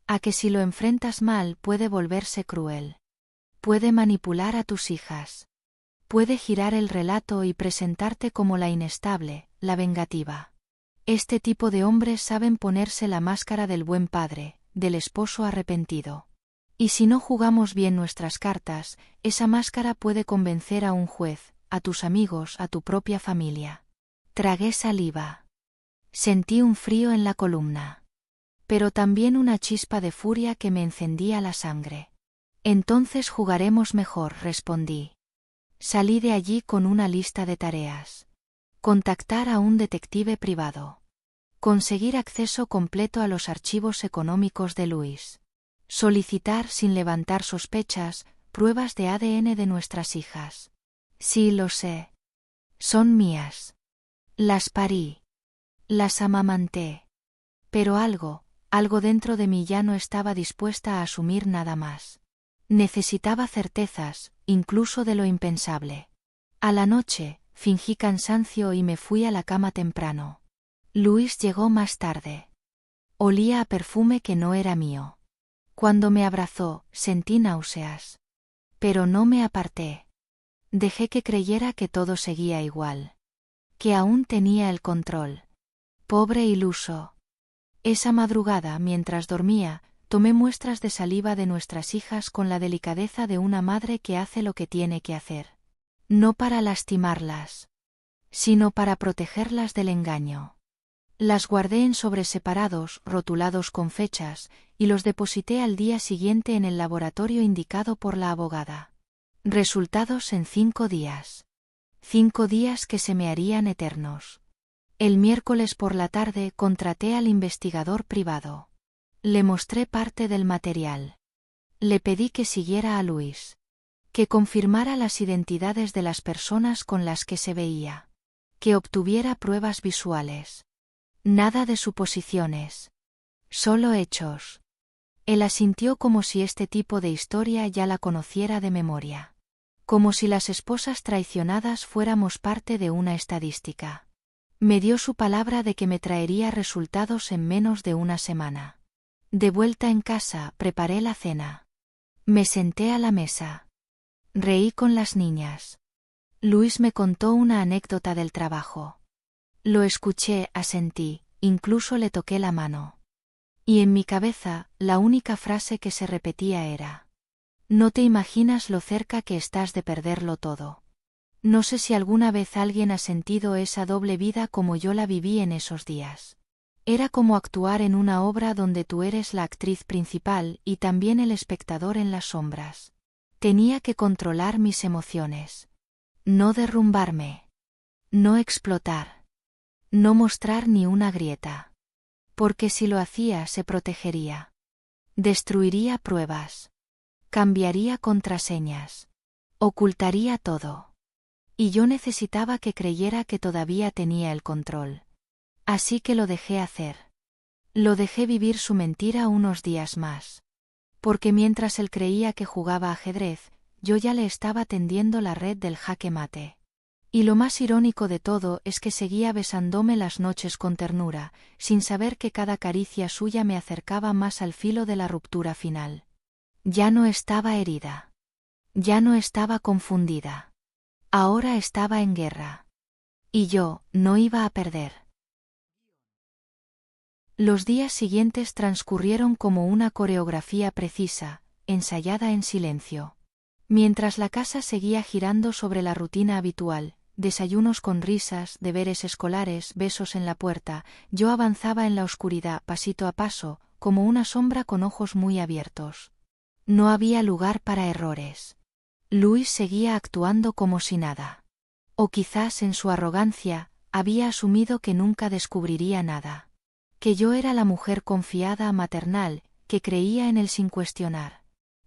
A que si lo enfrentas mal puede volverse cruel. Puede manipular a tus hijas. Puede girar el relato y presentarte como la inestable, la vengativa. Este tipo de hombres saben ponerse la máscara del buen padre, del esposo arrepentido. Y si no jugamos bien nuestras cartas, esa máscara puede convencer a un juez, a tus amigos, a tu propia familia. Tragué saliva. Sentí un frío en la columna. Pero también una chispa de furia que me encendía la sangre. Entonces jugaremos mejor, respondí. Salí de allí con una lista de tareas. Contactar a un detective privado. Conseguir acceso completo a los archivos económicos de Luis. Solicitar sin levantar sospechas, pruebas de ADN de nuestras hijas. Sí, lo sé. Son mías. Las parí. Las amamanté. Pero algo dentro de mí ya no estaba dispuesta a asumir nada más. Necesitaba certezas, incluso de lo impensable. A la noche, fingí cansancio y me fui a la cama temprano. Luis llegó más tarde. Olía a perfume que no era mío. Cuando me abrazó, sentí náuseas. Pero no me aparté. Dejé que creyera que todo seguía igual. Que aún tenía el control. Pobre iluso. Esa madrugada, mientras dormía, tomé muestras de saliva de nuestras hijas con la delicadeza de una madre que hace lo que tiene que hacer. No para lastimarlas, sino para protegerlas del engaño. Las guardé en sobres separados, rotulados con fechas, y los deposité al día siguiente en el laboratorio indicado por la abogada. Resultados en 5 días. 5 días que se me harían eternos. El miércoles por la tarde contraté al investigador privado. Le mostré parte del material. Le pedí que siguiera a Luis. Que confirmara las identidades de las personas con las que se veía. Que obtuviera pruebas visuales. Nada de suposiciones. Solo hechos. Él asintió como si este tipo de historia ya la conociera de memoria. Como si las esposas traicionadas fuéramos parte de una estadística. Me dio su palabra de que me traería resultados en menos de una semana. De vuelta en casa, preparé la cena. Me senté a la mesa. Reí con las niñas. Luis me contó una anécdota del trabajo. Lo escuché, asentí, incluso le toqué la mano. Y en mi cabeza, la única frase que se repetía era: no te imaginas lo cerca que estás de perderlo todo. No sé si alguna vez alguien ha sentido esa doble vida como yo la viví en esos días. Era como actuar en una obra donde tú eres la actriz principal y también el espectador en las sombras. Tenía que controlar mis emociones. No derrumbarme. No explotar. No mostrar ni una grieta. Porque si lo hacía se protegería. Destruiría pruebas. Cambiaría contraseñas. Ocultaría todo. Y yo necesitaba que creyera que todavía tenía el control. Así que lo dejé hacer. Lo dejé vivir su mentira unos días más. Porque mientras él creía que jugaba ajedrez, yo ya le estaba tendiendo la red del jaque mate. Y lo más irónico de todo es que seguía besándome las noches con ternura, sin saber que cada caricia suya me acercaba más al filo de la ruptura final. Ya no estaba herida. Ya no estaba confundida. Ahora estaba en guerra. Y yo no iba a perder. Los días siguientes transcurrieron como una coreografía precisa, ensayada en silencio. Mientras la casa seguía girando sobre la rutina habitual, desayunos con risas, deberes escolares, besos en la puerta, yo avanzaba en la oscuridad pasito a paso, como una sombra con ojos muy abiertos. No había lugar para errores. Luis seguía actuando como si nada. O quizás en su arrogancia, había asumido que nunca descubriría nada. Que yo era la mujer confiada maternal, que creía en él sin cuestionar.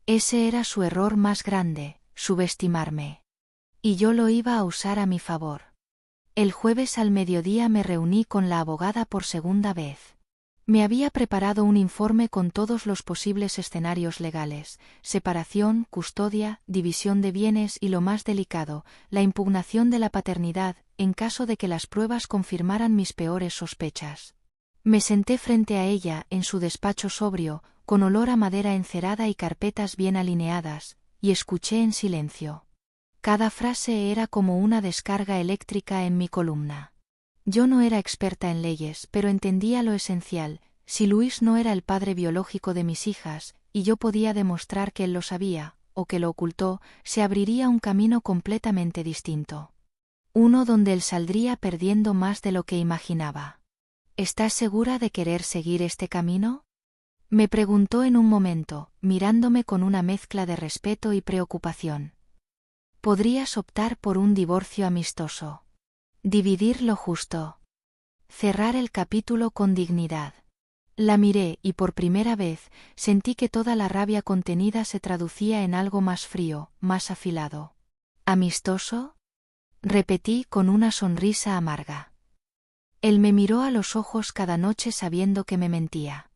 Ese era su error más grande, subestimarme. Y yo lo iba a usar a mi favor. El jueves al mediodía me reuní con la abogada por segunda vez. Me había preparado un informe con todos los posibles escenarios legales: separación, custodia, división de bienes y, lo más delicado, la impugnación de la paternidad, en caso de que las pruebas confirmaran mis peores sospechas. Me senté frente a ella, en su despacho sobrio, con olor a madera encerada y carpetas bien alineadas, y escuché en silencio. Cada frase era como una descarga eléctrica en mi columna. Yo no era experta en leyes, pero entendía lo esencial: si Luis no era el padre biológico de mis hijas, y yo podía demostrar que él lo sabía, o que lo ocultó, se abriría un camino completamente distinto. Uno donde él saldría perdiendo más de lo que imaginaba. ¿Estás segura de querer seguir este camino?, me preguntó en un momento, mirándome con una mezcla de respeto y preocupación. Podrías optar por un divorcio amistoso. Dividir lo justo. Cerrar el capítulo con dignidad. La miré y por primera vez sentí que toda la rabia contenida se traducía en algo más frío, más afilado. ¿Amistoso?, repetí con una sonrisa amarga. Él me miró a los ojos cada noche sabiendo que me mentía.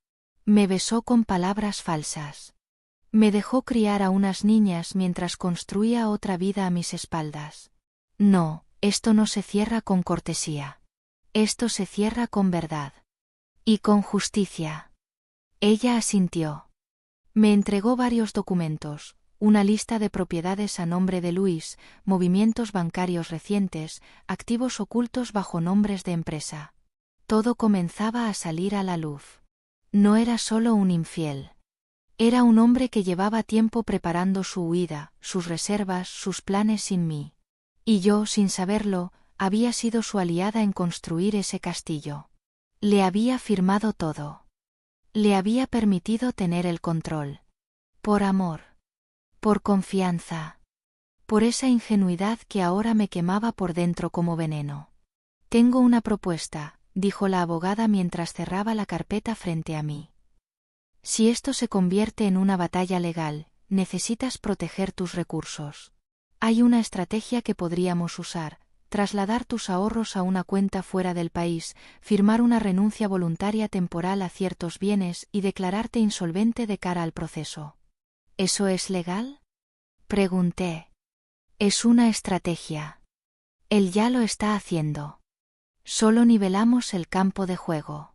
Me besó con palabras falsas. Me dejó criar a unas niñas mientras construía otra vida a mis espaldas. No, esto no se cierra con cortesía. Esto se cierra con verdad. Y con justicia. Ella asintió. Me entregó varios documentos: una lista de propiedades a nombre de Luis, movimientos bancarios recientes, activos ocultos bajo nombres de empresa. Todo comenzaba a salir a la luz. No era solo un infiel. Era un hombre que llevaba tiempo preparando su huida, sus reservas, sus planes sin mí. Y yo, sin saberlo, había sido su aliada en construir ese castillo. Le había firmado todo. Le había permitido tener el control. Por amor. Por confianza. Por esa ingenuidad que ahora me quemaba por dentro como veneno. Tengo una propuesta, dijo la abogada mientras cerraba la carpeta frente a mí. Si esto se convierte en una batalla legal, necesitas proteger tus recursos. Hay una estrategia que podríamos usar: trasladar tus ahorros a una cuenta fuera del país, firmar una renuncia voluntaria temporal a ciertos bienes y declararte insolvente de cara al proceso. ¿Eso es legal?, pregunté. Es una estrategia. Él ya lo está haciendo. Solo nivelamos el campo de juego.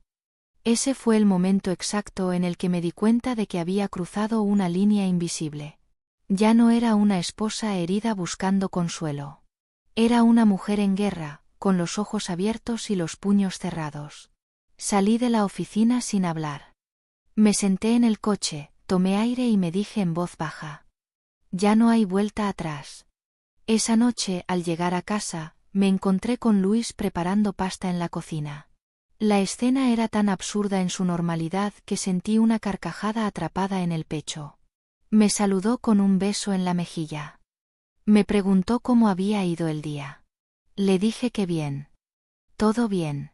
Ese fue el momento exacto en el que me di cuenta de que había cruzado una línea invisible. Ya no era una esposa herida buscando consuelo. Era una mujer en guerra, con los ojos abiertos y los puños cerrados. Salí de la oficina sin hablar. Me senté en el coche, tomé aire y me dije en voz baja: ya no hay vuelta atrás. Esa noche, al llegar a casa, me encontré con Luis preparando pasta en la cocina. La escena era tan absurda en su normalidad que sentí una carcajada atrapada en el pecho. Me saludó con un beso en la mejilla. Me preguntó cómo había ido el día. Le dije que bien. Todo bien.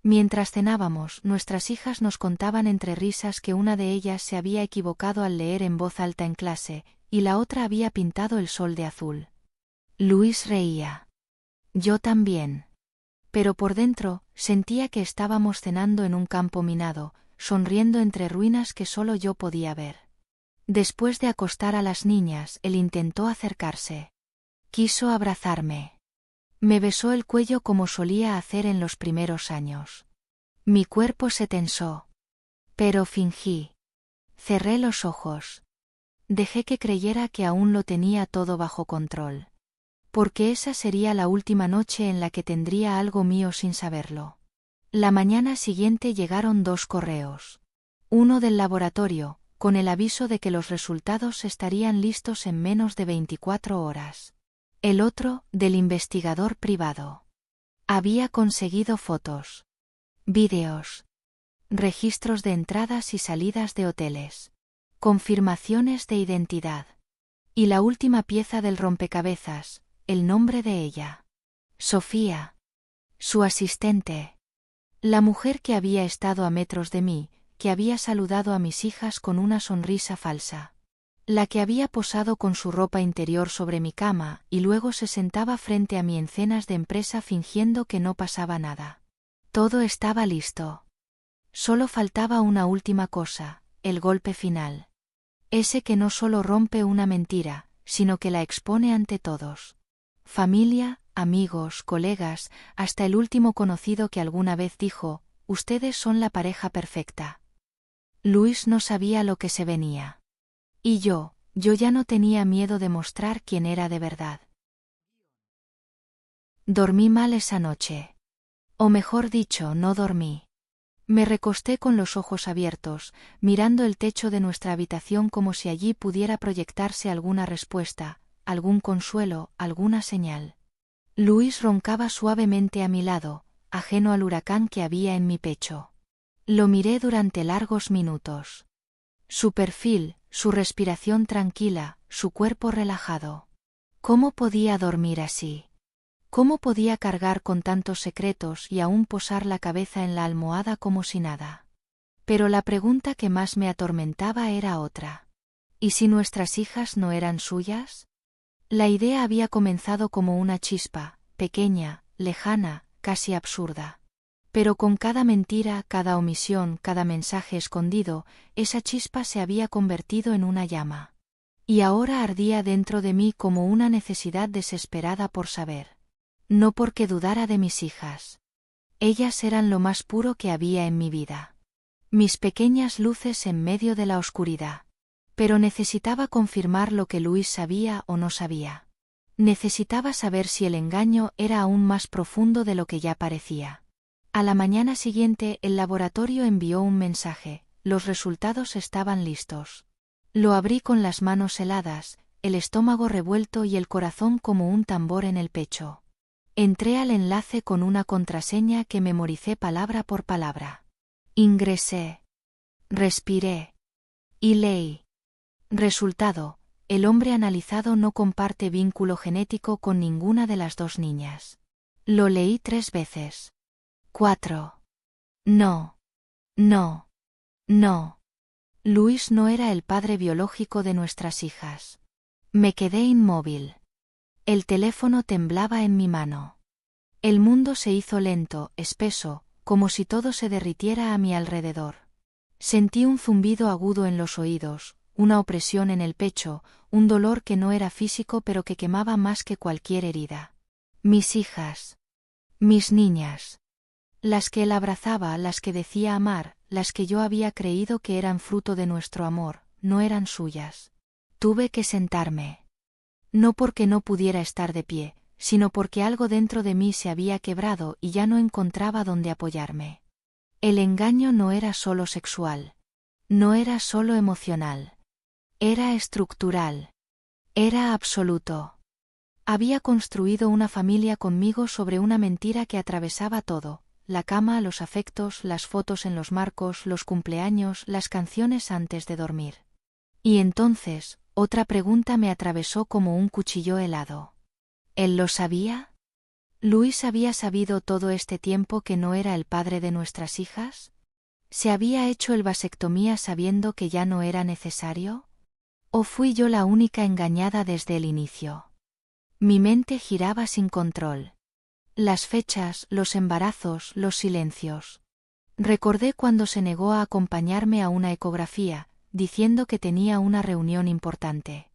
Mientras cenábamos, nuestras hijas nos contaban entre risas que una de ellas se había equivocado al leer en voz alta en clase, y la otra había pintado el sol de azul. Luis reía. Yo también. Pero por dentro, sentía que estábamos cenando en un campo minado, sonriendo entre ruinas que solo yo podía ver. Después de acostar a las niñas, él intentó acercarse. Quiso abrazarme. Me besó el cuello como solía hacer en los primeros años. Mi cuerpo se tensó. Pero fingí. Cerré los ojos. Dejé que creyera que aún lo tenía todo bajo control. Porque esa sería la última noche en la que tendría algo mío sin saberlo. La mañana siguiente llegaron 2 correos. Uno del laboratorio, con el aviso de que los resultados estarían listos en menos de 24 horas. El otro, del investigador privado. Había conseguido fotos, vídeos, registros de entradas y salidas de hoteles, confirmaciones de identidad. Y la última pieza del rompecabezas, el nombre de ella. Sofía. Su asistente. La mujer que había estado a metros de mí, que había saludado a mis hijas con una sonrisa falsa. La que había posado con su ropa interior sobre mi cama y luego se sentaba frente a mí en cenas de empresa fingiendo que no pasaba nada. Todo estaba listo. Solo faltaba una última cosa, el golpe final. Ese que no solo rompe una mentira, sino que la expone ante todos. Familia, amigos, colegas, hasta el último conocido que alguna vez dijo, ustedes son la pareja perfecta. Luis no sabía lo que se venía. Y yo ya no tenía miedo de mostrar quién era de verdad. Dormí mal esa noche. O mejor dicho, no dormí. Me recosté con los ojos abiertos, mirando el techo de nuestra habitación como si allí pudiera proyectarse alguna respuesta, algún consuelo, alguna señal. Luis roncaba suavemente a mi lado, ajeno al huracán que había en mi pecho. Lo miré durante largos minutos. Su perfil, su respiración tranquila, su cuerpo relajado. ¿Cómo podía dormir así? ¿Cómo podía cargar con tantos secretos y aún posar la cabeza en la almohada como si nada? Pero la pregunta que más me atormentaba era otra. ¿Y si nuestras hijas no eran suyas? La idea había comenzado como una chispa, pequeña, lejana, casi absurda. Pero con cada mentira, cada omisión, cada mensaje escondido, esa chispa se había convertido en una llama. Y ahora ardía dentro de mí como una necesidad desesperada por saber. No porque dudara de mis hijas. Ellas eran lo más puro que había en mi vida. Mis pequeñas luces en medio de la oscuridad. Pero necesitaba confirmar lo que Luis sabía o no sabía. Necesitaba saber si el engaño era aún más profundo de lo que ya parecía. A la mañana siguiente el laboratorio envió un mensaje, los resultados estaban listos. Lo abrí con las manos heladas, el estómago revuelto y el corazón como un tambor en el pecho. Entré al enlace con una contraseña que memoricé palabra por palabra. Ingresé. Respiré. Y leí. Resultado: el hombre analizado no comparte vínculo genético con ninguna de las 2 niñas. Lo leí 3 veces. 4. No. No. No. Luis no era el padre biológico de nuestras hijas. Me quedé inmóvil. El teléfono temblaba en mi mano. El mundo se hizo lento, espeso, como si todo se derritiera a mi alrededor. Sentí un zumbido agudo en los oídos, una opresión en el pecho, un dolor que no era físico pero que quemaba más que cualquier herida. Mis hijas. Mis niñas. Las que él abrazaba, las que decía amar, las que yo había creído que eran fruto de nuestro amor, no eran suyas. Tuve que sentarme. No porque no pudiera estar de pie, sino porque algo dentro de mí se había quebrado y ya no encontraba dónde apoyarme. El engaño no era solo sexual. No era solo emocional. Era estructural. Era absoluto. Había construido una familia conmigo sobre una mentira que atravesaba todo: la cama, los afectos, las fotos en los marcos, los cumpleaños, las canciones antes de dormir. Y entonces, otra pregunta me atravesó como un cuchillo helado. ¿Él lo sabía? ¿Luis había sabido todo este tiempo que no era el padre de nuestras hijas? ¿Se había hecho el vasectomía sabiendo que ya no era necesario? ¿O fui yo la única engañada desde el inicio? Mi mente giraba sin control. Las fechas, los embarazos, los silencios. Recordé cuando se negó a acompañarme a una ecografía, diciendo que tenía una reunión importante.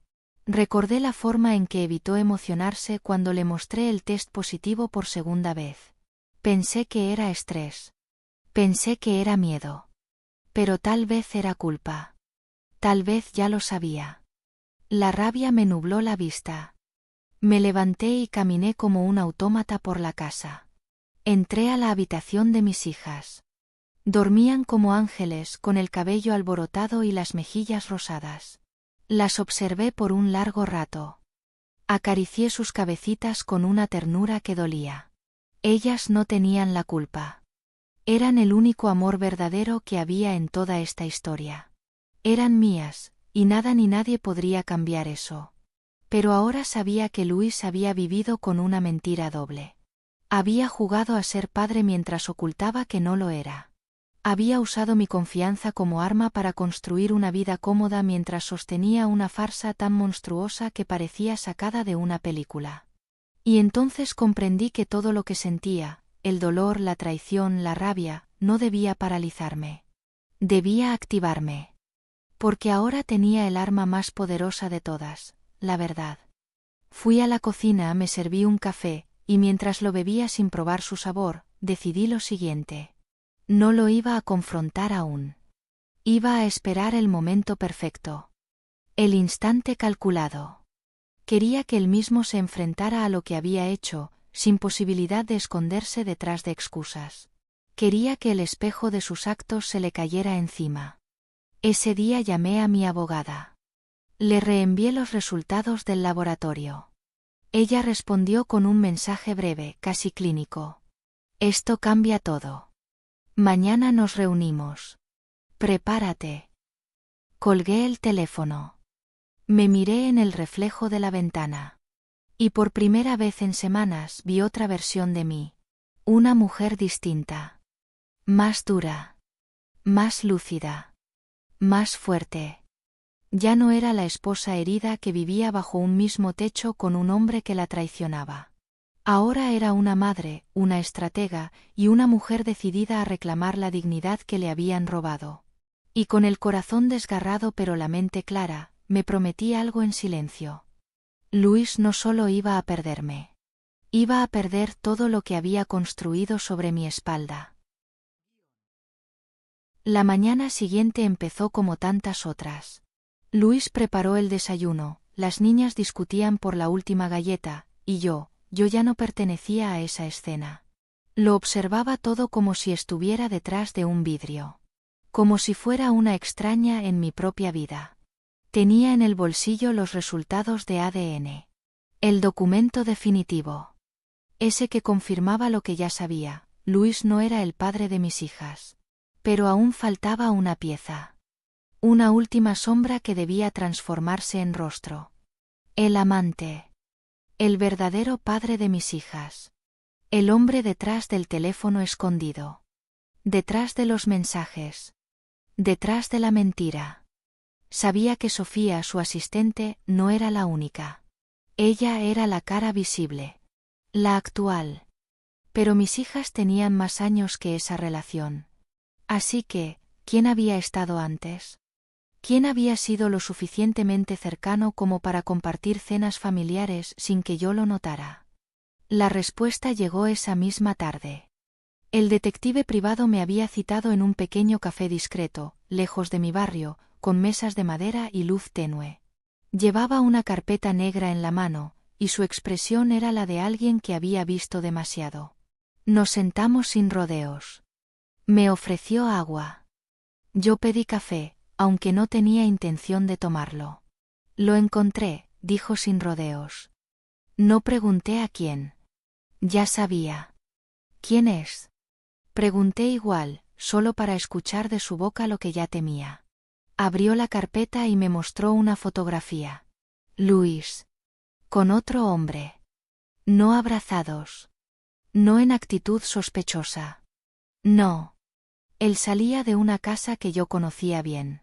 Recordé la forma en que evitó emocionarse cuando le mostré el test positivo por segunda vez. Pensé que era estrés. Pensé que era miedo. Pero tal vez era culpa. Tal vez ya lo sabía. La rabia me nubló la vista. Me levanté y caminé como un autómata por la casa. Entré a la habitación de mis hijas. Dormían como ángeles, con el cabello alborotado y las mejillas rosadas. Las observé por un largo rato. Acaricié sus cabecitas con una ternura que dolía. Ellas no tenían la culpa. Eran el único amor verdadero que había en toda esta historia. Eran mías, y nada ni nadie podría cambiar eso. Pero ahora sabía que Luis había vivido con una mentira doble. Había jugado a ser padre mientras ocultaba que no lo era. Había usado mi confianza como arma para construir una vida cómoda mientras sostenía una farsa tan monstruosa que parecía sacada de una película. Y entonces comprendí que todo lo que sentía, el dolor, la traición, la rabia, no debía paralizarme. Debía activarme. Porque ahora tenía el arma más poderosa de todas, la verdad. Fui a la cocina, me serví un café, y mientras lo bebía sin probar su sabor, decidí lo siguiente. No lo iba a confrontar aún. Iba a esperar el momento perfecto. El instante calculado. Quería que él mismo se enfrentara a lo que había hecho, sin posibilidad de esconderse detrás de excusas. Quería que el espejo de sus actos se le cayera encima. Ese día llamé a mi abogada. Le reenvié los resultados del laboratorio. Ella respondió con un mensaje breve, casi clínico. Esto cambia todo. Mañana nos reunimos. Prepárate. Colgué el teléfono. Me miré en el reflejo de la ventana. Y por primera vez en semanas vi otra versión de mí. Una mujer distinta. Más dura. Más lúcida. Más fuerte. Ya no era la esposa herida que vivía bajo un mismo techo con un hombre que la traicionaba. Ahora era una madre, una estratega, y una mujer decidida a reclamar la dignidad que le habían robado. Y con el corazón desgarrado pero la mente clara, me prometí algo en silencio. Luis no solo iba a perderme. Iba a perder todo lo que había construido sobre mi espalda. La mañana siguiente empezó como tantas otras. Luis preparó el desayuno, las niñas discutían por la última galleta, y yo ya no pertenecía a esa escena. Lo observaba todo como si estuviera detrás de un vidrio. Como si fuera una extraña en mi propia vida. Tenía en el bolsillo los resultados de ADN. El documento definitivo. Ese que confirmaba lo que ya sabía, Luis no era el padre de mis hijas. Pero aún faltaba una pieza. Una última sombra que debía transformarse en rostro. El amante. El verdadero padre de mis hijas. El hombre detrás del teléfono escondido. Detrás de los mensajes. Detrás de la mentira. Sabía que Sofía, su asistente, no era la única. Ella era la cara visible. La actual. Pero mis hijas tenían más años que esa relación. Así que, ¿quién había estado antes? ¿Quién había sido lo suficientemente cercano como para compartir cenas familiares sin que yo lo notara? La respuesta llegó esa misma tarde. El detective privado me había citado en un pequeño café discreto, lejos de mi barrio, con mesas de madera y luz tenue. Llevaba una carpeta negra en la mano, y su expresión era la de alguien que había visto demasiado. Nos sentamos sin rodeos. Me ofreció agua. Yo pedí café, aunque no tenía intención de tomarlo. Lo encontré, dijo sin rodeos. No pregunté a quién. Ya sabía. ¿Quién es? Pregunté igual, solo para escuchar de su boca lo que ya temía. Abrió la carpeta y me mostró una fotografía. Luis. Con otro hombre. No abrazados. No en actitud sospechosa. No. Él salía de una casa que yo conocía bien.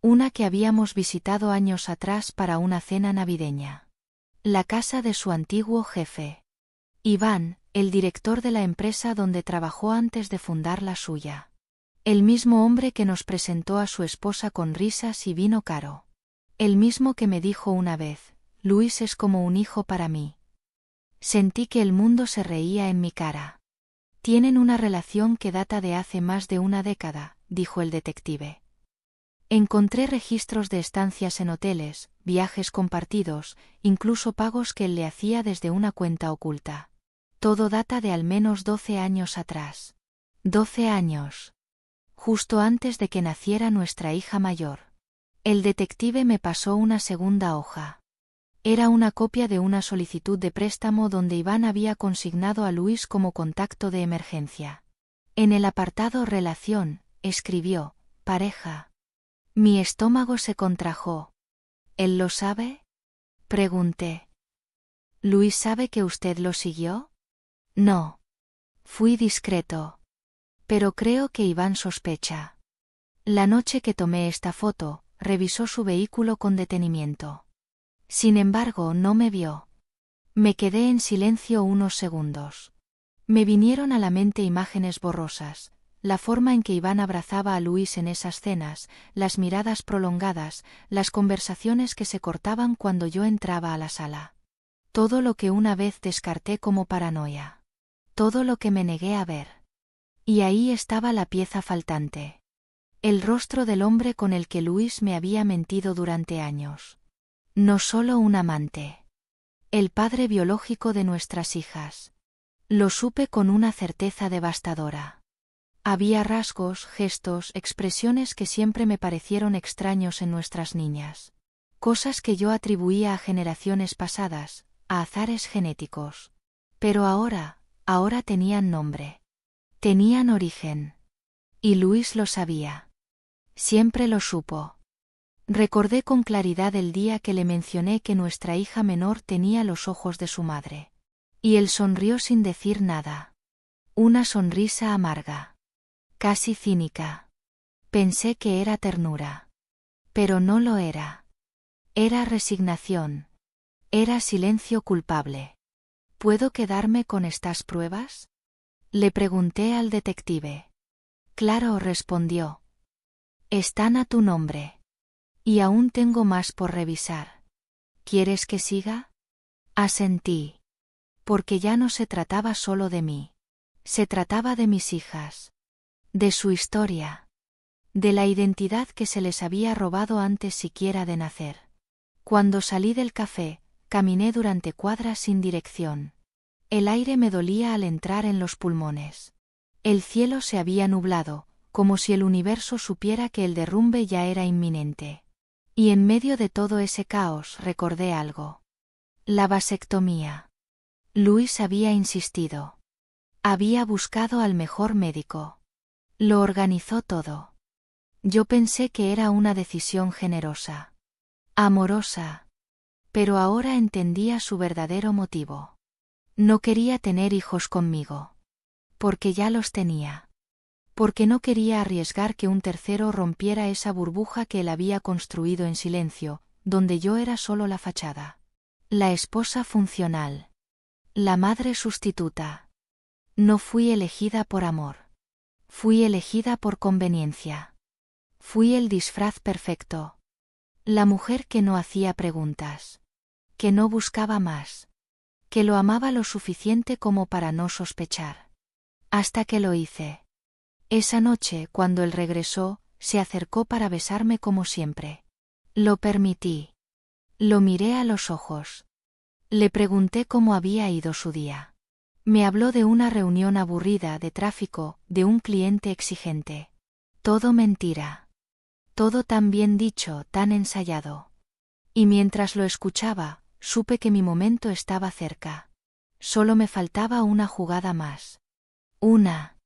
Una que habíamos visitado años atrás para una cena navideña. La casa de su antiguo jefe. Iván, el director de la empresa donde trabajó antes de fundar la suya. El mismo hombre que nos presentó a su esposa con risas y vino caro. El mismo que me dijo una vez: Luis es como un hijo para mí. Sentí que el mundo se reía en mi cara. Tienen una relación que data de hace más de una década, dijo el detective. Encontré registros de estancias en hoteles, viajes compartidos, incluso pagos que él le hacía desde una cuenta oculta. Todo data de al menos 12 años atrás. 12 años. Justo antes de que naciera nuestra hija mayor. El detective me pasó una segunda hoja. Era una copia de una solicitud de préstamo donde Iván había consignado a Luis como contacto de emergencia. En el apartado Relación, escribió: pareja. Mi estómago se contrajo. ¿Él lo sabe? Pregunté. ¿Luis sabe que usted lo siguió? No. Fui discreto. Pero creo que Iván sospecha. La noche que tomé esta foto, revisó su vehículo con detenimiento. Sin embargo, no me vio. Me quedé en silencio unos segundos. Me vinieron a la mente imágenes borrosas, la forma en que Iván abrazaba a Luis en esas cenas, las miradas prolongadas, las conversaciones que se cortaban cuando yo entraba a la sala. Todo lo que una vez descarté como paranoia. Todo lo que me negué a ver. Y ahí estaba la pieza faltante. El rostro del hombre con el que Luis me había mentido durante años. No solo un amante. El padre biológico de nuestras hijas. Lo supe con una certeza devastadora. Había rasgos, gestos, expresiones que siempre me parecieron extraños en nuestras niñas. Cosas que yo atribuía a generaciones pasadas, a azares genéticos. Pero ahora tenían nombre. Tenían origen. Y Luis lo sabía. Siempre lo supo. Recordé con claridad el día que le mencioné que nuestra hija menor tenía los ojos de su madre. Y él sonrió sin decir nada. Una sonrisa amarga. Casi cínica. Pensé que era ternura. Pero no lo era. Era resignación. Era silencio culpable. ¿Puedo quedarme con estas pruebas? Le pregunté al detective. Claro, respondió. Están a tu nombre. Y aún tengo más por revisar. ¿Quieres que siga? Asentí. Porque ya no se trataba solo de mí. Se trataba de mis hijas. De su historia. De la identidad que se les había robado antes siquiera de nacer. Cuando salí del café, caminé durante cuadras sin dirección. El aire me dolía al entrar en los pulmones. El cielo se había nublado, como si el universo supiera que el derrumbe ya era inminente. Y en medio de todo ese caos recordé algo. La vasectomía. Luis había insistido. Había buscado al mejor médico. Lo organizó todo. Yo pensé que era una decisión generosa. Amorosa. Pero ahora entendía su verdadero motivo. No quería tener hijos conmigo. Porque ya los tenía. Porque no quería arriesgar que un tercero rompiera esa burbuja que él había construido en silencio, donde yo era solo la fachada. La esposa funcional. La madre sustituta. No fui elegida por amor. Fui elegida por conveniencia. Fui el disfraz perfecto. La mujer que no hacía preguntas. Que no buscaba más. Que lo amaba lo suficiente como para no sospechar. Hasta que lo hice. Esa noche, cuando él regresó, se acercó para besarme como siempre. Lo permití. Lo miré a los ojos. Le pregunté cómo había ido su día. Me habló de una reunión aburrida, de tráfico, de un cliente exigente. Todo mentira. Todo tan bien dicho, tan ensayado. Y mientras lo escuchaba, supe que mi momento estaba cerca. Solo me faltaba una jugada más. Una.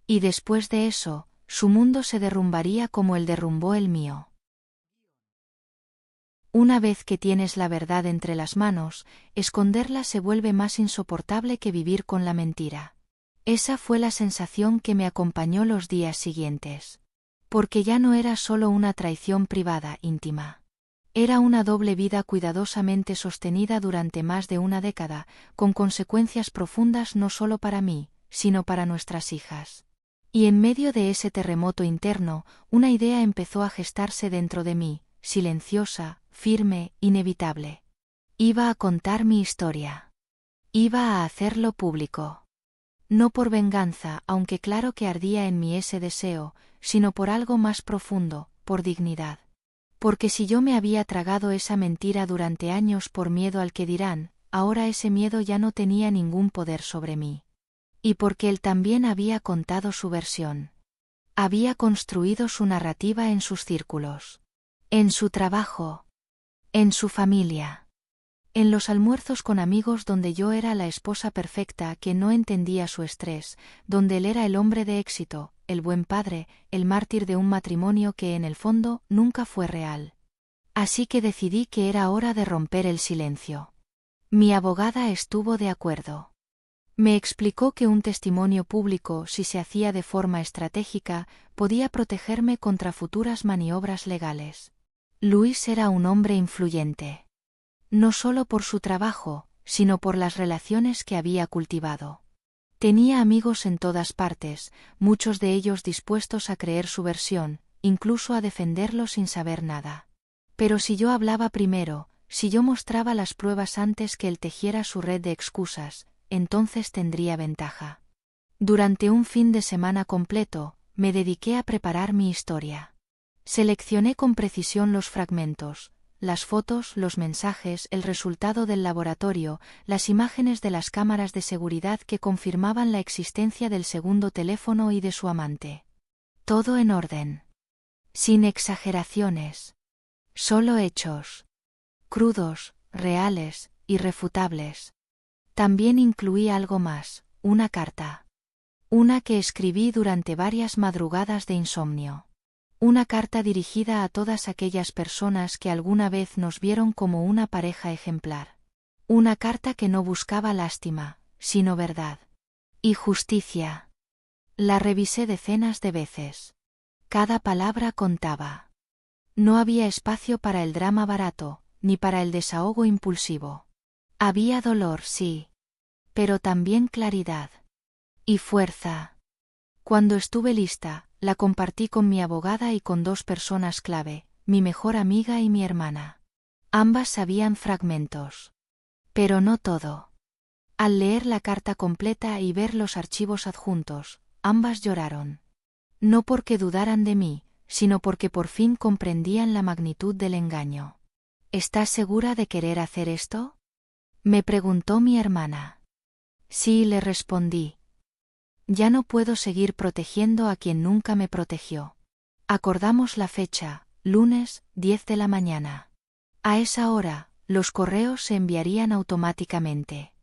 Y después de eso, su mundo se derrumbaría como él derrumbó el mío. Una vez que tienes la verdad entre las manos, esconderla se vuelve más insoportable que vivir con la mentira. Esa fue la sensación que me acompañó los días siguientes. Porque ya no era solo una traición privada, íntima. Era una doble vida cuidadosamente sostenida durante más de una década, con consecuencias profundas no solo para mí, sino para nuestras hijas. Y en medio de ese terremoto interno, una idea empezó a gestarse dentro de mí, silenciosa, firme, inevitable. Iba a contar mi historia. Iba a hacerlo público. No por venganza, aunque claro que ardía en mí ese deseo, sino por algo más profundo, por dignidad. Porque si yo me había tragado esa mentira durante años por miedo al que dirán, ahora ese miedo ya no tenía ningún poder sobre mí. Y porque él también había contado su versión. Había construido su narrativa en sus círculos. En su trabajo. En su familia. En los almuerzos con amigos donde yo era la esposa perfecta que no entendía su estrés, donde él era el hombre de éxito, el buen padre, el mártir de un matrimonio que en el fondo nunca fue real. Así que decidí que era hora de romper el silencio. Mi abogada estuvo de acuerdo. Me explicó que un testimonio público, si se hacía de forma estratégica, podía protegerme contra futuras maniobras legales. Luis era un hombre influyente. No solo por su trabajo, sino por las relaciones que había cultivado. Tenía amigos en todas partes, muchos de ellos dispuestos a creer su versión, incluso a defenderlo sin saber nada. Pero si yo hablaba primero, si yo mostraba las pruebas antes que él tejiera su red de excusas, entonces tendría ventaja. Durante un fin de semana completo, me dediqué a preparar mi historia. Seleccioné con precisión los fragmentos, las fotos, los mensajes, el resultado del laboratorio, las imágenes de las cámaras de seguridad que confirmaban la existencia del segundo teléfono y de su amante. Todo en orden. Sin exageraciones. Solo hechos. Crudos, reales, irrefutables. También incluí algo más, una carta. Una que escribí durante varias madrugadas de insomnio. Una carta dirigida a todas aquellas personas que alguna vez nos vieron como una pareja ejemplar. Una carta que no buscaba lástima, sino verdad. Y justicia. La revisé decenas de veces. Cada palabra contaba. No había espacio para el drama barato, ni para el desahogo impulsivo. Había dolor, sí. Pero también claridad. Y fuerza. Cuando estuve lista, la compartí con mi abogada y con dos personas clave, mi mejor amiga y mi hermana. Ambas sabían fragmentos. Pero no todo. Al leer la carta completa y ver los archivos adjuntos, ambas lloraron. No porque dudaran de mí, sino porque por fin comprendían la magnitud del engaño. ¿Estás segura de querer hacer esto?, me preguntó mi hermana. Sí, le respondí. Ya no puedo seguir protegiendo a quien nunca me protegió. Acordamos la fecha, lunes, 10 de la mañana. A esa hora, los correos se enviarían automáticamente.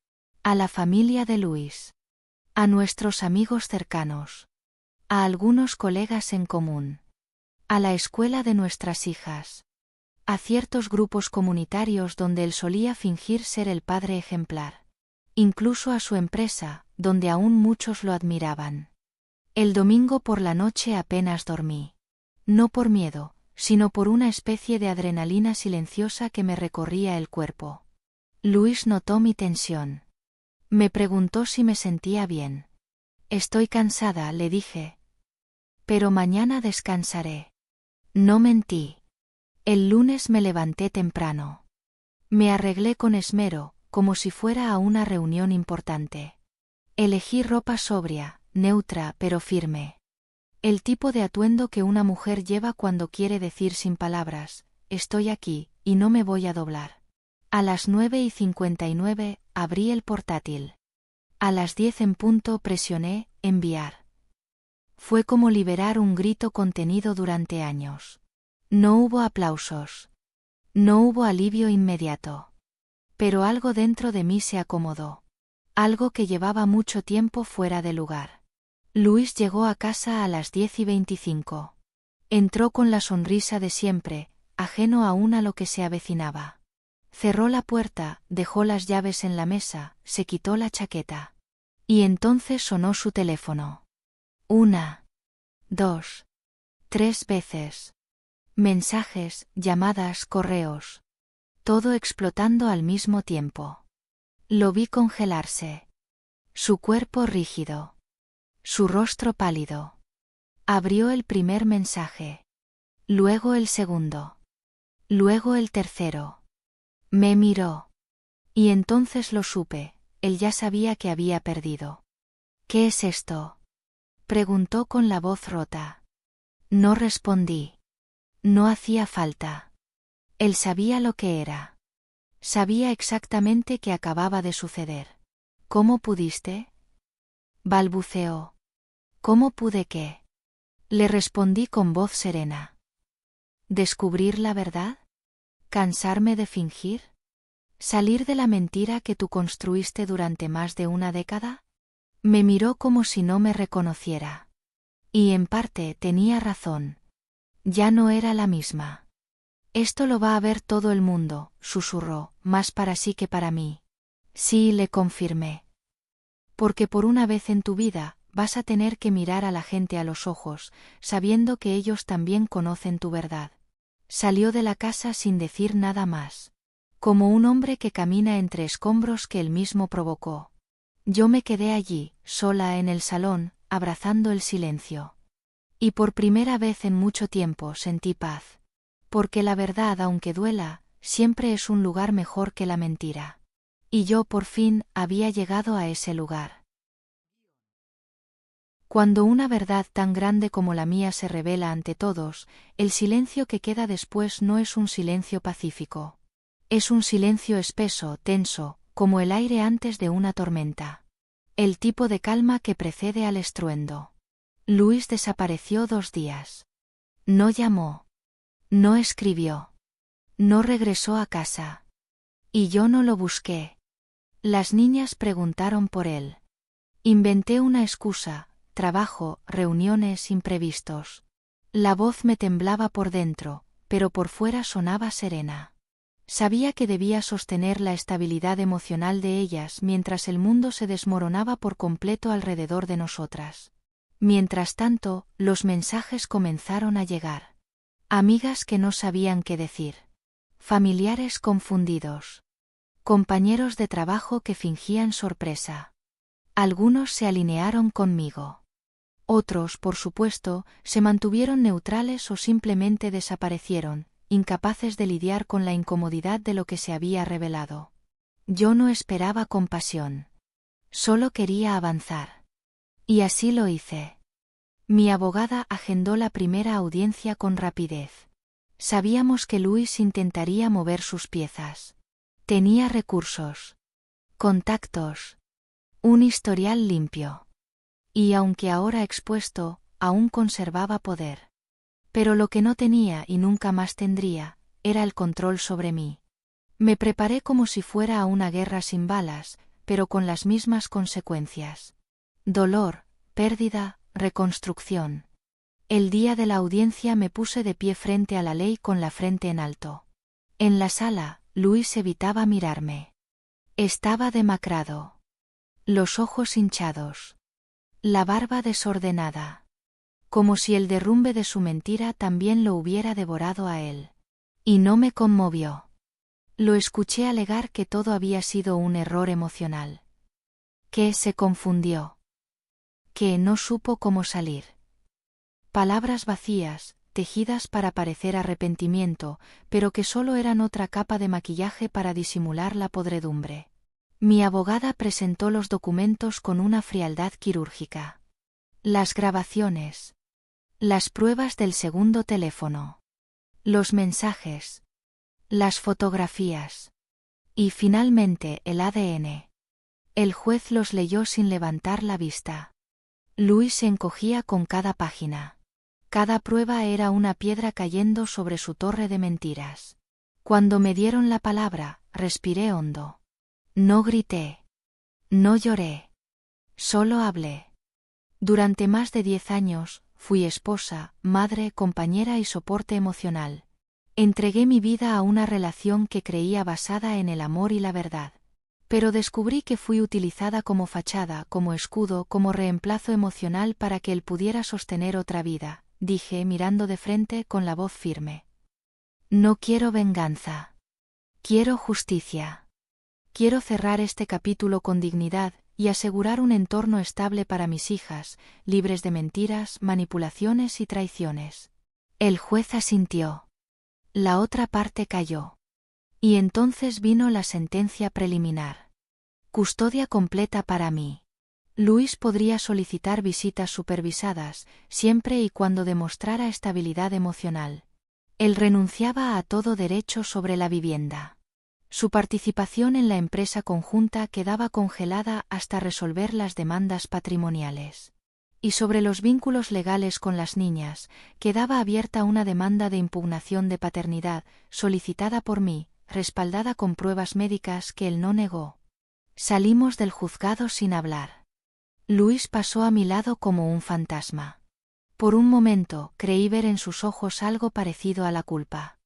A la familia de Luis. A nuestros amigos cercanos. A algunos colegas en común. A la escuela de nuestras hijas. A ciertos grupos comunitarios donde él solía fingir ser el padre ejemplar. Incluso a su empresa, donde aún muchos lo admiraban. El domingo por la noche apenas dormí. No por miedo, sino por una especie de adrenalina silenciosa que me recorría el cuerpo. Luis notó mi tensión. Me preguntó si me sentía bien. Estoy cansada, le dije. Pero mañana descansaré. No mentí. El lunes me levanté temprano. Me arreglé con esmero, como si fuera a una reunión importante. Elegí ropa sobria, neutra pero firme. El tipo de atuendo que una mujer lleva cuando quiere decir sin palabras, estoy aquí, y no me voy a doblar. A las 9:59, abrí el portátil. A las 10 en punto presioné, enviar. Fue como liberar un grito contenido durante años. No hubo aplausos. No hubo alivio inmediato. Pero algo dentro de mí se acomodó. Algo que llevaba mucho tiempo fuera de lugar. Luis llegó a casa a las 10:25. Entró con la sonrisa de siempre, ajeno aún a lo que se avecinaba. Cerró la puerta, dejó las llaves en la mesa, se quitó la chaqueta. Y entonces sonó su teléfono. 1, 2, 3 veces. Mensajes, llamadas, correos. Todo explotando al mismo tiempo. Lo vi congelarse. Su cuerpo rígido. Su rostro pálido. Abrió el primer mensaje. Luego el segundo. Luego el tercero. Me miró. Y entonces lo supe, él ya sabía que había perdido. ¿Qué es esto?, preguntó con la voz rota. No respondí. No hacía falta. Él sabía lo que era. Sabía exactamente qué acababa de suceder. ¿Cómo pudiste?, balbuceó. ¿Cómo pude qué? Le respondí con voz serena. ¿Descubrir la verdad? ¿Cansarme de fingir? ¿Salir de la mentira que tú construiste durante más de una década? Me miró como si no me reconociera. Y en parte tenía razón. Ya no era la misma. Esto lo va a ver todo el mundo, susurró, más para sí que para mí. Sí, le confirmé. Porque por una vez en tu vida, vas a tener que mirar a la gente a los ojos, sabiendo que ellos también conocen tu verdad. Salió de la casa sin decir nada más. Como un hombre que camina entre escombros que él mismo provocó. Yo me quedé allí, sola en el salón, abrazando el silencio. Y por primera vez en mucho tiempo sentí paz. Porque la verdad, aunque duela, siempre es un lugar mejor que la mentira. Y yo por fin había llegado a ese lugar. Cuando una verdad tan grande como la mía se revela ante todos, el silencio que queda después no es un silencio pacífico. Es un silencio espeso, tenso, como el aire antes de una tormenta. El tipo de calma que precede al estruendo. Luis desapareció 2 días. No llamó. No escribió. No regresó a casa. Y yo no lo busqué. Las niñas preguntaron por él. Inventé una excusa, trabajo, reuniones, imprevistos. La voz me temblaba por dentro, pero por fuera sonaba serena. Sabía que debía sostener la estabilidad emocional de ellas mientras el mundo se desmoronaba por completo alrededor de nosotras. Mientras tanto, los mensajes comenzaron a llegar. Amigas que no sabían qué decir. Familiares confundidos. Compañeros de trabajo que fingían sorpresa. Algunos se alinearon conmigo. Otros, por supuesto, se mantuvieron neutrales o simplemente desaparecieron, incapaces de lidiar con la incomodidad de lo que se había revelado. Yo no esperaba compasión. Solo quería avanzar. Y así lo hice. Mi abogada agendó la primera audiencia con rapidez. Sabíamos que Luis intentaría mover sus piezas. Tenía recursos. Contactos. Un historial limpio. Y aunque ahora expuesto, aún conservaba poder. Pero lo que no tenía y nunca más tendría, era el control sobre mí. Me preparé como si fuera a una guerra sin balas, pero con las mismas consecuencias. Dolor, pérdida, reconstrucción. El día de la audiencia me puse de pie frente a la ley con la frente en alto. En la sala, Luis evitaba mirarme. Estaba demacrado. Los ojos hinchados. La barba desordenada. Como si el derrumbe de su mentira también lo hubiera devorado a él. Y no me conmovió. Lo escuché alegar que todo había sido un error emocional. Que se confundió. Que no supo cómo salir. Palabras vacías, tejidas para parecer arrepentimiento, pero que solo eran otra capa de maquillaje para disimular la podredumbre. Mi abogada presentó los documentos con una frialdad quirúrgica. Las grabaciones. Las pruebas del segundo teléfono. Los mensajes. Las fotografías. Y finalmente el ADN. El juez los leyó sin levantar la vista. Luis se encogía con cada página. Cada prueba era una piedra cayendo sobre su torre de mentiras. Cuando me dieron la palabra, respiré hondo. No grité. No lloré. Solo hablé. Durante más de 10 años, fui esposa, madre, compañera y soporte emocional. Entregué mi vida a una relación que creía basada en el amor y la verdad. Pero descubrí que fui utilizada como fachada, como escudo, como reemplazo emocional para que él pudiera sostener otra vida, dije mirando de frente con la voz firme. No quiero venganza. Quiero justicia. Quiero cerrar este capítulo con dignidad y asegurar un entorno estable para mis hijas, libres de mentiras, manipulaciones y traiciones. El juez asintió. La otra parte calló. Y entonces vino la sentencia preliminar. Custodia completa para mí. Luis podría solicitar visitas supervisadas, siempre y cuando demostrara estabilidad emocional. Él renunciaba a todo derecho sobre la vivienda. Su participación en la empresa conjunta quedaba congelada hasta resolver las demandas patrimoniales. Y sobre los vínculos legales con las niñas, quedaba abierta una demanda de impugnación de paternidad, solicitada por mí, respaldada con pruebas médicas que él no negó. Salimos del juzgado sin hablar. Luis pasó a mi lado como un fantasma. Por un momento creí ver en sus ojos algo parecido a la culpa.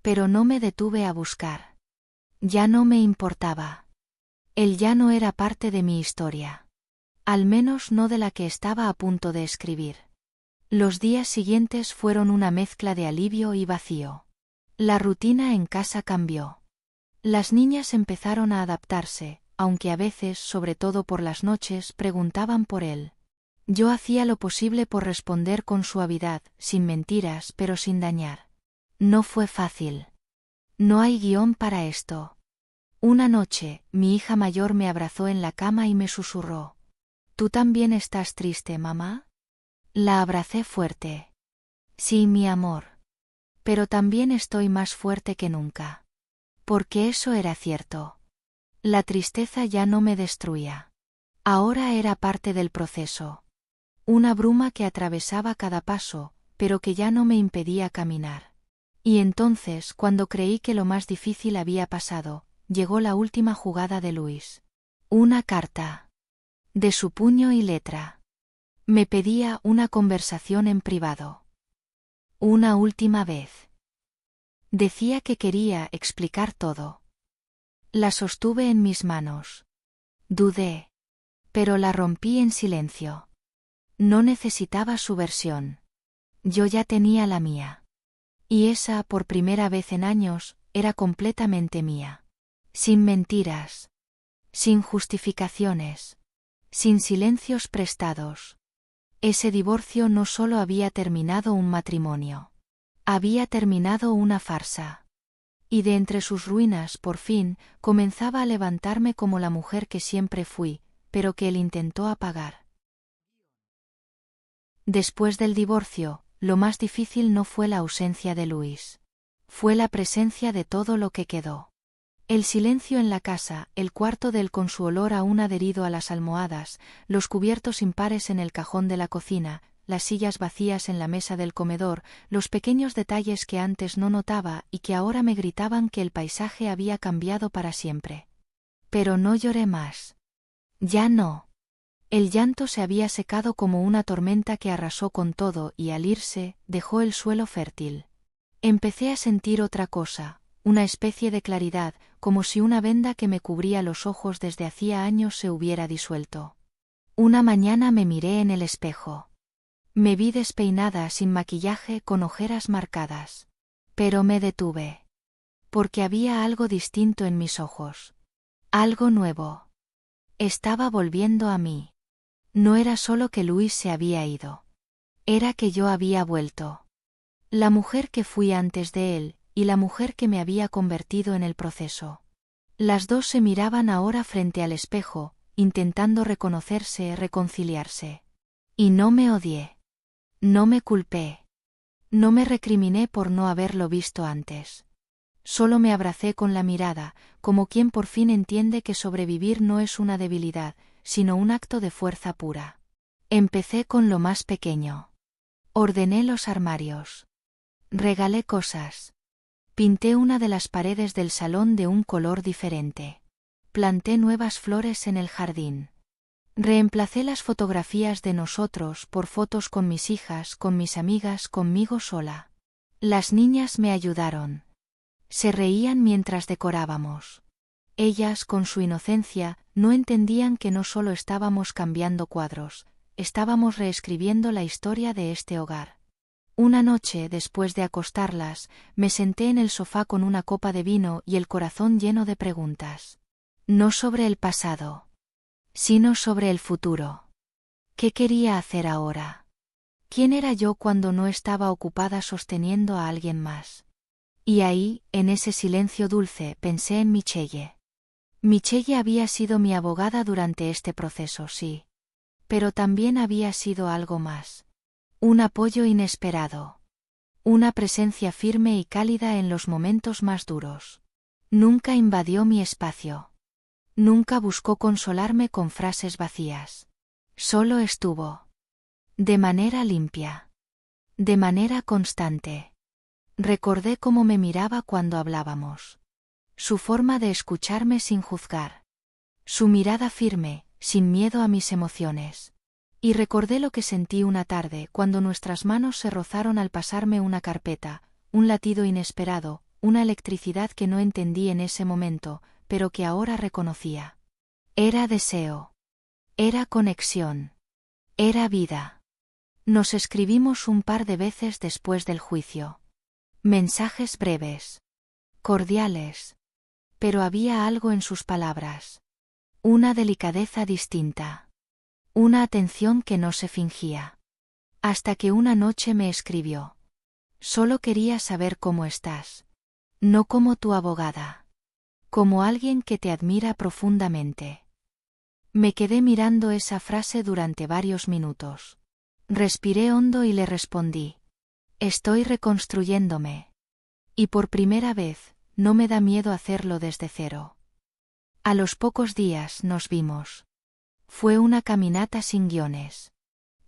Pero no me detuve a buscar. Ya no me importaba. Él ya no era parte de mi historia. Al menos no de la que estaba a punto de escribir. Los días siguientes fueron una mezcla de alivio y vacío. La rutina en casa cambió. Las niñas empezaron a adaptarse, aunque a veces, sobre todo por las noches, preguntaban por él. Yo hacía lo posible por responder con suavidad, sin mentiras, pero sin dañar. No fue fácil. No hay guión para esto. Una noche, mi hija mayor me abrazó en la cama y me susurró: ¿Tú también estás triste, mamá? La abracé fuerte. Sí, mi amor. Pero también estoy más fuerte que nunca. Porque eso era cierto. La tristeza ya no me destruía. Ahora era parte del proceso. Una bruma que atravesaba cada paso, pero que ya no me impedía caminar. Y entonces, cuando creí que lo más difícil había pasado, llegó la última jugada de Luis. Una carta. De su puño y letra. Me pedía una conversación en privado. Una última vez. Decía que quería explicar todo. La sostuve en mis manos. Dudé. Pero la rompí en silencio. No necesitaba su versión. Yo ya tenía la mía. Y esa, por primera vez en años, era completamente mía. Sin mentiras. Sin justificaciones. Sin silencios prestados. Ese divorcio no solo había terminado un matrimonio. Había terminado una farsa. Y de entre sus ruinas, por fin, comenzaba a levantarme como la mujer que siempre fui, pero que él intentó apagar. Después del divorcio, lo más difícil no fue la ausencia de Luis. Fue la presencia de todo lo que quedó. El silencio en la casa, el cuarto de él con su olor aún adherido a las almohadas, los cubiertos impares en el cajón de la cocina, las sillas vacías en la mesa del comedor, los pequeños detalles que antes no notaba y que ahora me gritaban que el paisaje había cambiado para siempre. Pero no lloré más. Ya no. El llanto se había secado como una tormenta que arrasó con todo y al irse, dejó el suelo fértil. Empecé a sentir otra cosa, una especie de claridad, como si una venda que me cubría los ojos desde hacía años se hubiera disuelto. Una mañana me miré en el espejo. Me vi despeinada, sin maquillaje, con ojeras marcadas. Pero me detuve. Porque había algo distinto en mis ojos. Algo nuevo. Estaba volviendo a mí. No era solo que Luis se había ido. Era que yo había vuelto. La mujer que fui antes de él, y la mujer que me había convertido en el proceso. Las dos se miraban ahora frente al espejo, intentando reconocerse, reconciliarse. Y no me odié. No me culpé. No me recriminé por no haberlo visto antes. Solo me abracé con la mirada, como quien por fin entiende que sobrevivir no es una debilidad, sino un acto de fuerza pura. Empecé con lo más pequeño. Ordené los armarios. Regalé cosas. Pinté una de las paredes del salón de un color diferente. Planté nuevas flores en el jardín. Reemplacé las fotografías de nosotros por fotos con mis hijas, con mis amigas, conmigo sola. Las niñas me ayudaron. Se reían mientras decorábamos. Ellas, con su inocencia, no entendían que no solo estábamos cambiando cuadros, estábamos reescribiendo la historia de este hogar. Una noche, después de acostarlas, me senté en el sofá con una copa de vino y el corazón lleno de preguntas. No sobre el pasado, sino sobre el futuro. ¿Qué quería hacer ahora? ¿Quién era yo cuando no estaba ocupada sosteniendo a alguien más? Y ahí, en ese silencio dulce, pensé en Michelle. Michelle había sido mi abogada durante este proceso, sí. Pero también había sido algo más. Un apoyo inesperado. Una presencia firme y cálida en los momentos más duros. Nunca invadió mi espacio. Nunca buscó consolarme con frases vacías. Solo estuvo. De manera limpia. De manera constante. Recordé cómo me miraba cuando hablábamos. Su forma de escucharme sin juzgar. Su mirada firme, sin miedo a mis emociones. Y recordé lo que sentí una tarde cuando nuestras manos se rozaron al pasarme una carpeta, un latido inesperado, una electricidad que no entendí en ese momento, pero que ahora reconocía. Era deseo. Era conexión. Era vida. Nos escribimos un par de veces después del juicio. Mensajes breves. Cordiales. Pero había algo en sus palabras. Una delicadeza distinta. Una atención que no se fingía. Hasta que una noche me escribió. Solo quería saber cómo estás. No como tu abogada. Como alguien que te admira profundamente. Me quedé mirando esa frase durante varios minutos. Respiré hondo y le respondí. Estoy reconstruyéndome. Y por primera vez, no me da miedo hacerlo desde cero. A los pocos días nos vimos. Fue una caminata sin guiones.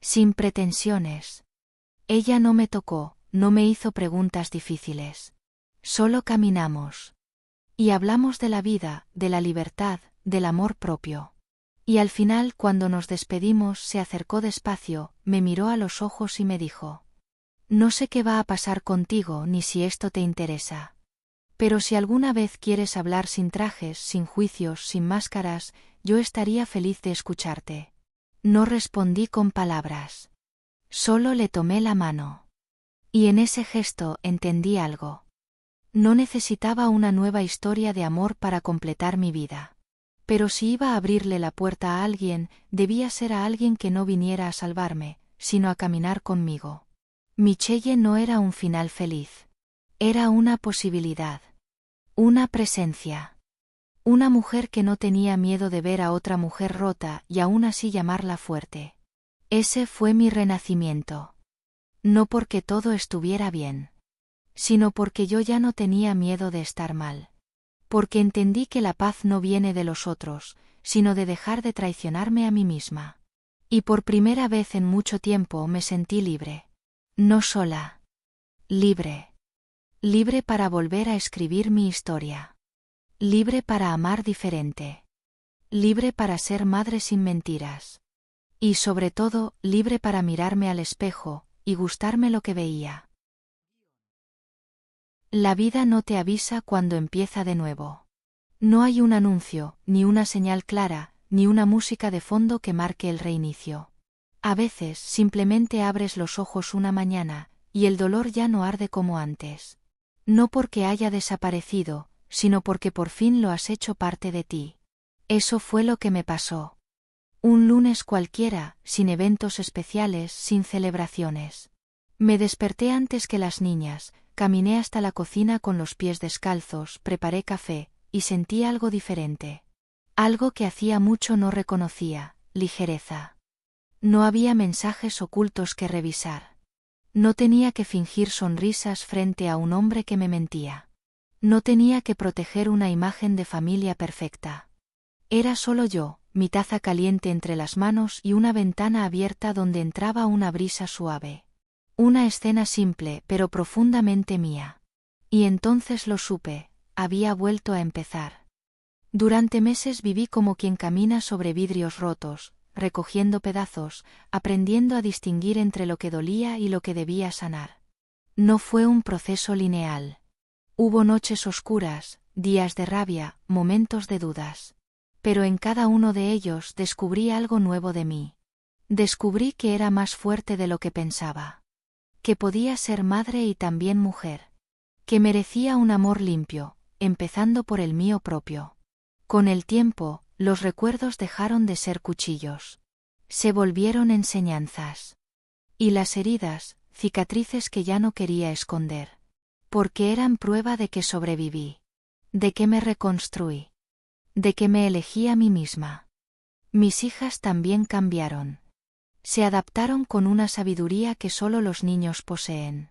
Sin pretensiones. Ella no me tocó, no me hizo preguntas difíciles. Solo caminamos. Y hablamos de la vida, de la libertad, del amor propio. Y al final, cuando nos despedimos, se acercó despacio, me miró a los ojos y me dijo. No sé qué va a pasar contigo ni si esto te interesa. Pero si alguna vez quieres hablar sin trajes, sin juicios, sin máscaras, yo estaría feliz de escucharte. No respondí con palabras. Solo le tomé la mano. Y en ese gesto entendí algo. No necesitaba una nueva historia de amor para completar mi vida. Pero si iba a abrirle la puerta a alguien, debía ser a alguien que no viniera a salvarme, sino a caminar conmigo. Michelle no era un final feliz. Era una posibilidad. Una presencia. Una mujer que no tenía miedo de ver a otra mujer rota y aún así llamarla fuerte. Ese fue mi renacimiento. No porque todo estuviera bien. Sino porque yo ya no tenía miedo de estar mal. Porque entendí que la paz no viene de los otros, sino de dejar de traicionarme a mí misma. Y por primera vez en mucho tiempo me sentí libre. No sola. Libre. Libre para volver a escribir mi historia. Libre para amar diferente. Libre para ser madre sin mentiras. Y sobre todo, libre para mirarme al espejo, y gustarme lo que veía. La vida no te avisa cuando empieza de nuevo. No hay un anuncio, ni una señal clara, ni una música de fondo que marque el reinicio. A veces simplemente abres los ojos una mañana, y el dolor ya no arde como antes. No porque haya desaparecido, sino porque por fin lo has hecho parte de ti. Eso fue lo que me pasó. Un lunes cualquiera, sin eventos especiales, sin celebraciones. Me desperté antes que las niñas, caminé hasta la cocina con los pies descalzos, preparé café, y sentí algo diferente. Algo que hacía mucho no reconocía, ligereza. No había mensajes ocultos que revisar. No tenía que fingir sonrisas frente a un hombre que me mentía. No tenía que proteger una imagen de familia perfecta. Era solo yo, mi taza caliente entre las manos y una ventana abierta donde entraba una brisa suave. Una escena simple pero profundamente mía. Y entonces lo supe, había vuelto a empezar. Durante meses viví como quien camina sobre vidrios rotos, recogiendo pedazos, aprendiendo a distinguir entre lo que dolía y lo que debía sanar. No fue un proceso lineal. Hubo noches oscuras, días de rabia, momentos de dudas. Pero en cada uno de ellos descubrí algo nuevo de mí. Descubrí que era más fuerte de lo que pensaba. que podía ser madre y también mujer, que merecía un amor limpio, empezando por el mío propio. Con el tiempo, los recuerdos dejaron de ser cuchillos. Se volvieron enseñanzas. Y las heridas, cicatrices que ya no quería esconder. Porque eran prueba de que sobreviví. De que me reconstruí. De que me elegí a mí misma. Mis hijas también cambiaron. Se adaptaron con una sabiduría que solo los niños poseen.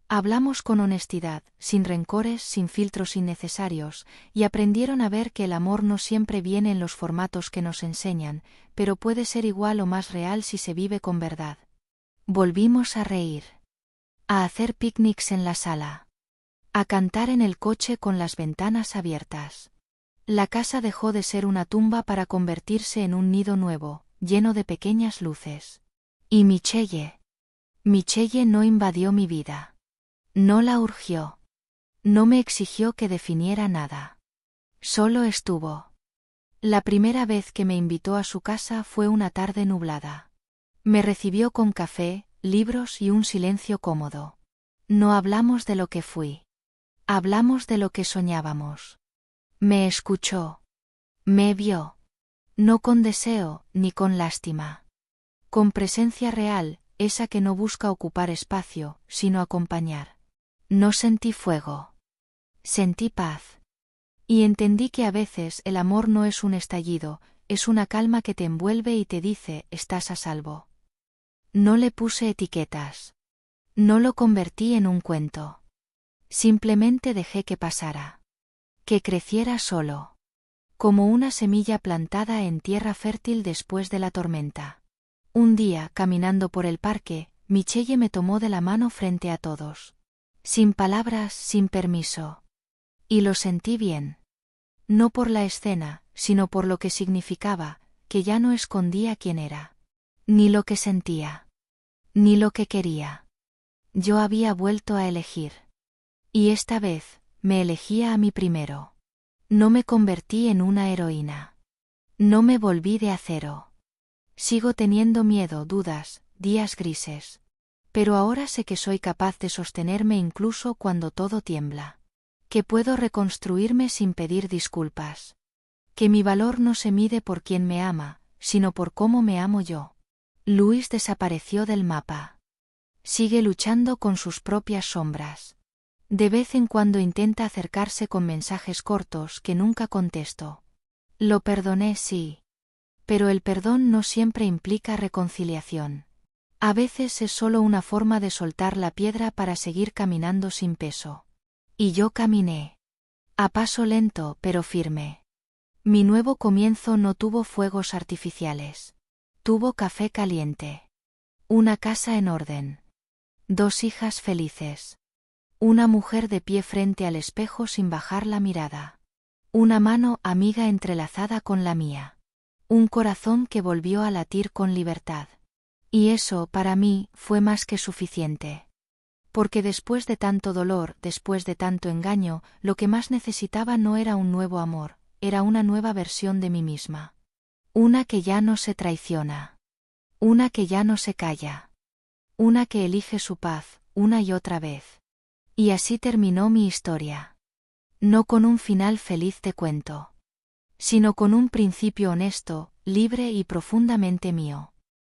Hablamos con honestidad, sin rencores, sin filtros innecesarios, y aprendieron a ver que el amor no siempre viene en los formatos que nos enseñan, pero puede ser igual o más real si se vive con verdad. Volvimos a reír. A hacer picnics en la sala. A cantar en el coche con las ventanas abiertas. La casa dejó de ser una tumba para convertirse en un nido nuevo, lleno de pequeñas luces. Y Michelle no invadió mi vida. No la urgió. No me exigió que definiera nada. Solo estuvo. La primera vez que me invitó a su casa fue una tarde nublada. Me recibió con café, libros y un silencio cómodo. No hablamos de lo que fui. Hablamos de lo que soñábamos. Me escuchó. Me vio. No con deseo, ni con lástima. Con presencia real, esa que no busca ocupar espacio, sino acompañar. No sentí fuego. Sentí paz. Y entendí que a veces el amor no es un estallido, es una calma que te envuelve y te dice, estás a salvo. No le puse etiquetas. No lo convertí en un cuento. Simplemente dejé que pasara. Que creciera solo. Como una semilla plantada en tierra fértil después de la tormenta. Un día, caminando por el parque, Michelle me tomó de la mano frente a todos. Sin palabras, sin permiso. Y lo sentí bien. No por la escena, sino por lo que significaba, que ya no escondía quién era. Ni lo que sentía. Ni lo que quería. Yo había vuelto a elegir. Y esta vez, me elegía a mí primero. No me convertí en una heroína. No me volví de acero. Sigo teniendo miedo, dudas, días grises. Pero ahora sé que soy capaz de sostenerme incluso cuando todo tiembla. Que puedo reconstruirme sin pedir disculpas. Que mi valor no se mide por quien me ama, sino por cómo me amo yo. Luis desapareció del mapa. Sigue luchando con sus propias sombras. De vez en cuando intenta acercarse con mensajes cortos que nunca contesto. Lo perdoné, sí. Pero el perdón no siempre implica reconciliación. A veces es solo una forma de soltar la piedra para seguir caminando sin peso. Y yo caminé. A paso lento pero firme. Mi nuevo comienzo no tuvo fuegos artificiales. Tuvo café caliente. Una casa en orden. 2 hijas felices. Una mujer de pie frente al espejo sin bajar la mirada. Una mano amiga entrelazada con la mía. Un corazón que volvió a latir con libertad. Y eso, para mí, fue más que suficiente. Porque después de tanto dolor, después de tanto engaño, lo que más necesitaba no era un nuevo amor, era una nueva versión de mí misma. Una que ya no se traiciona. Una que ya no se calla. Una que elige su paz, una y otra vez. Y así terminó mi historia. No con un final feliz te cuento. Sino con un principio honesto, libre y profundamente mío.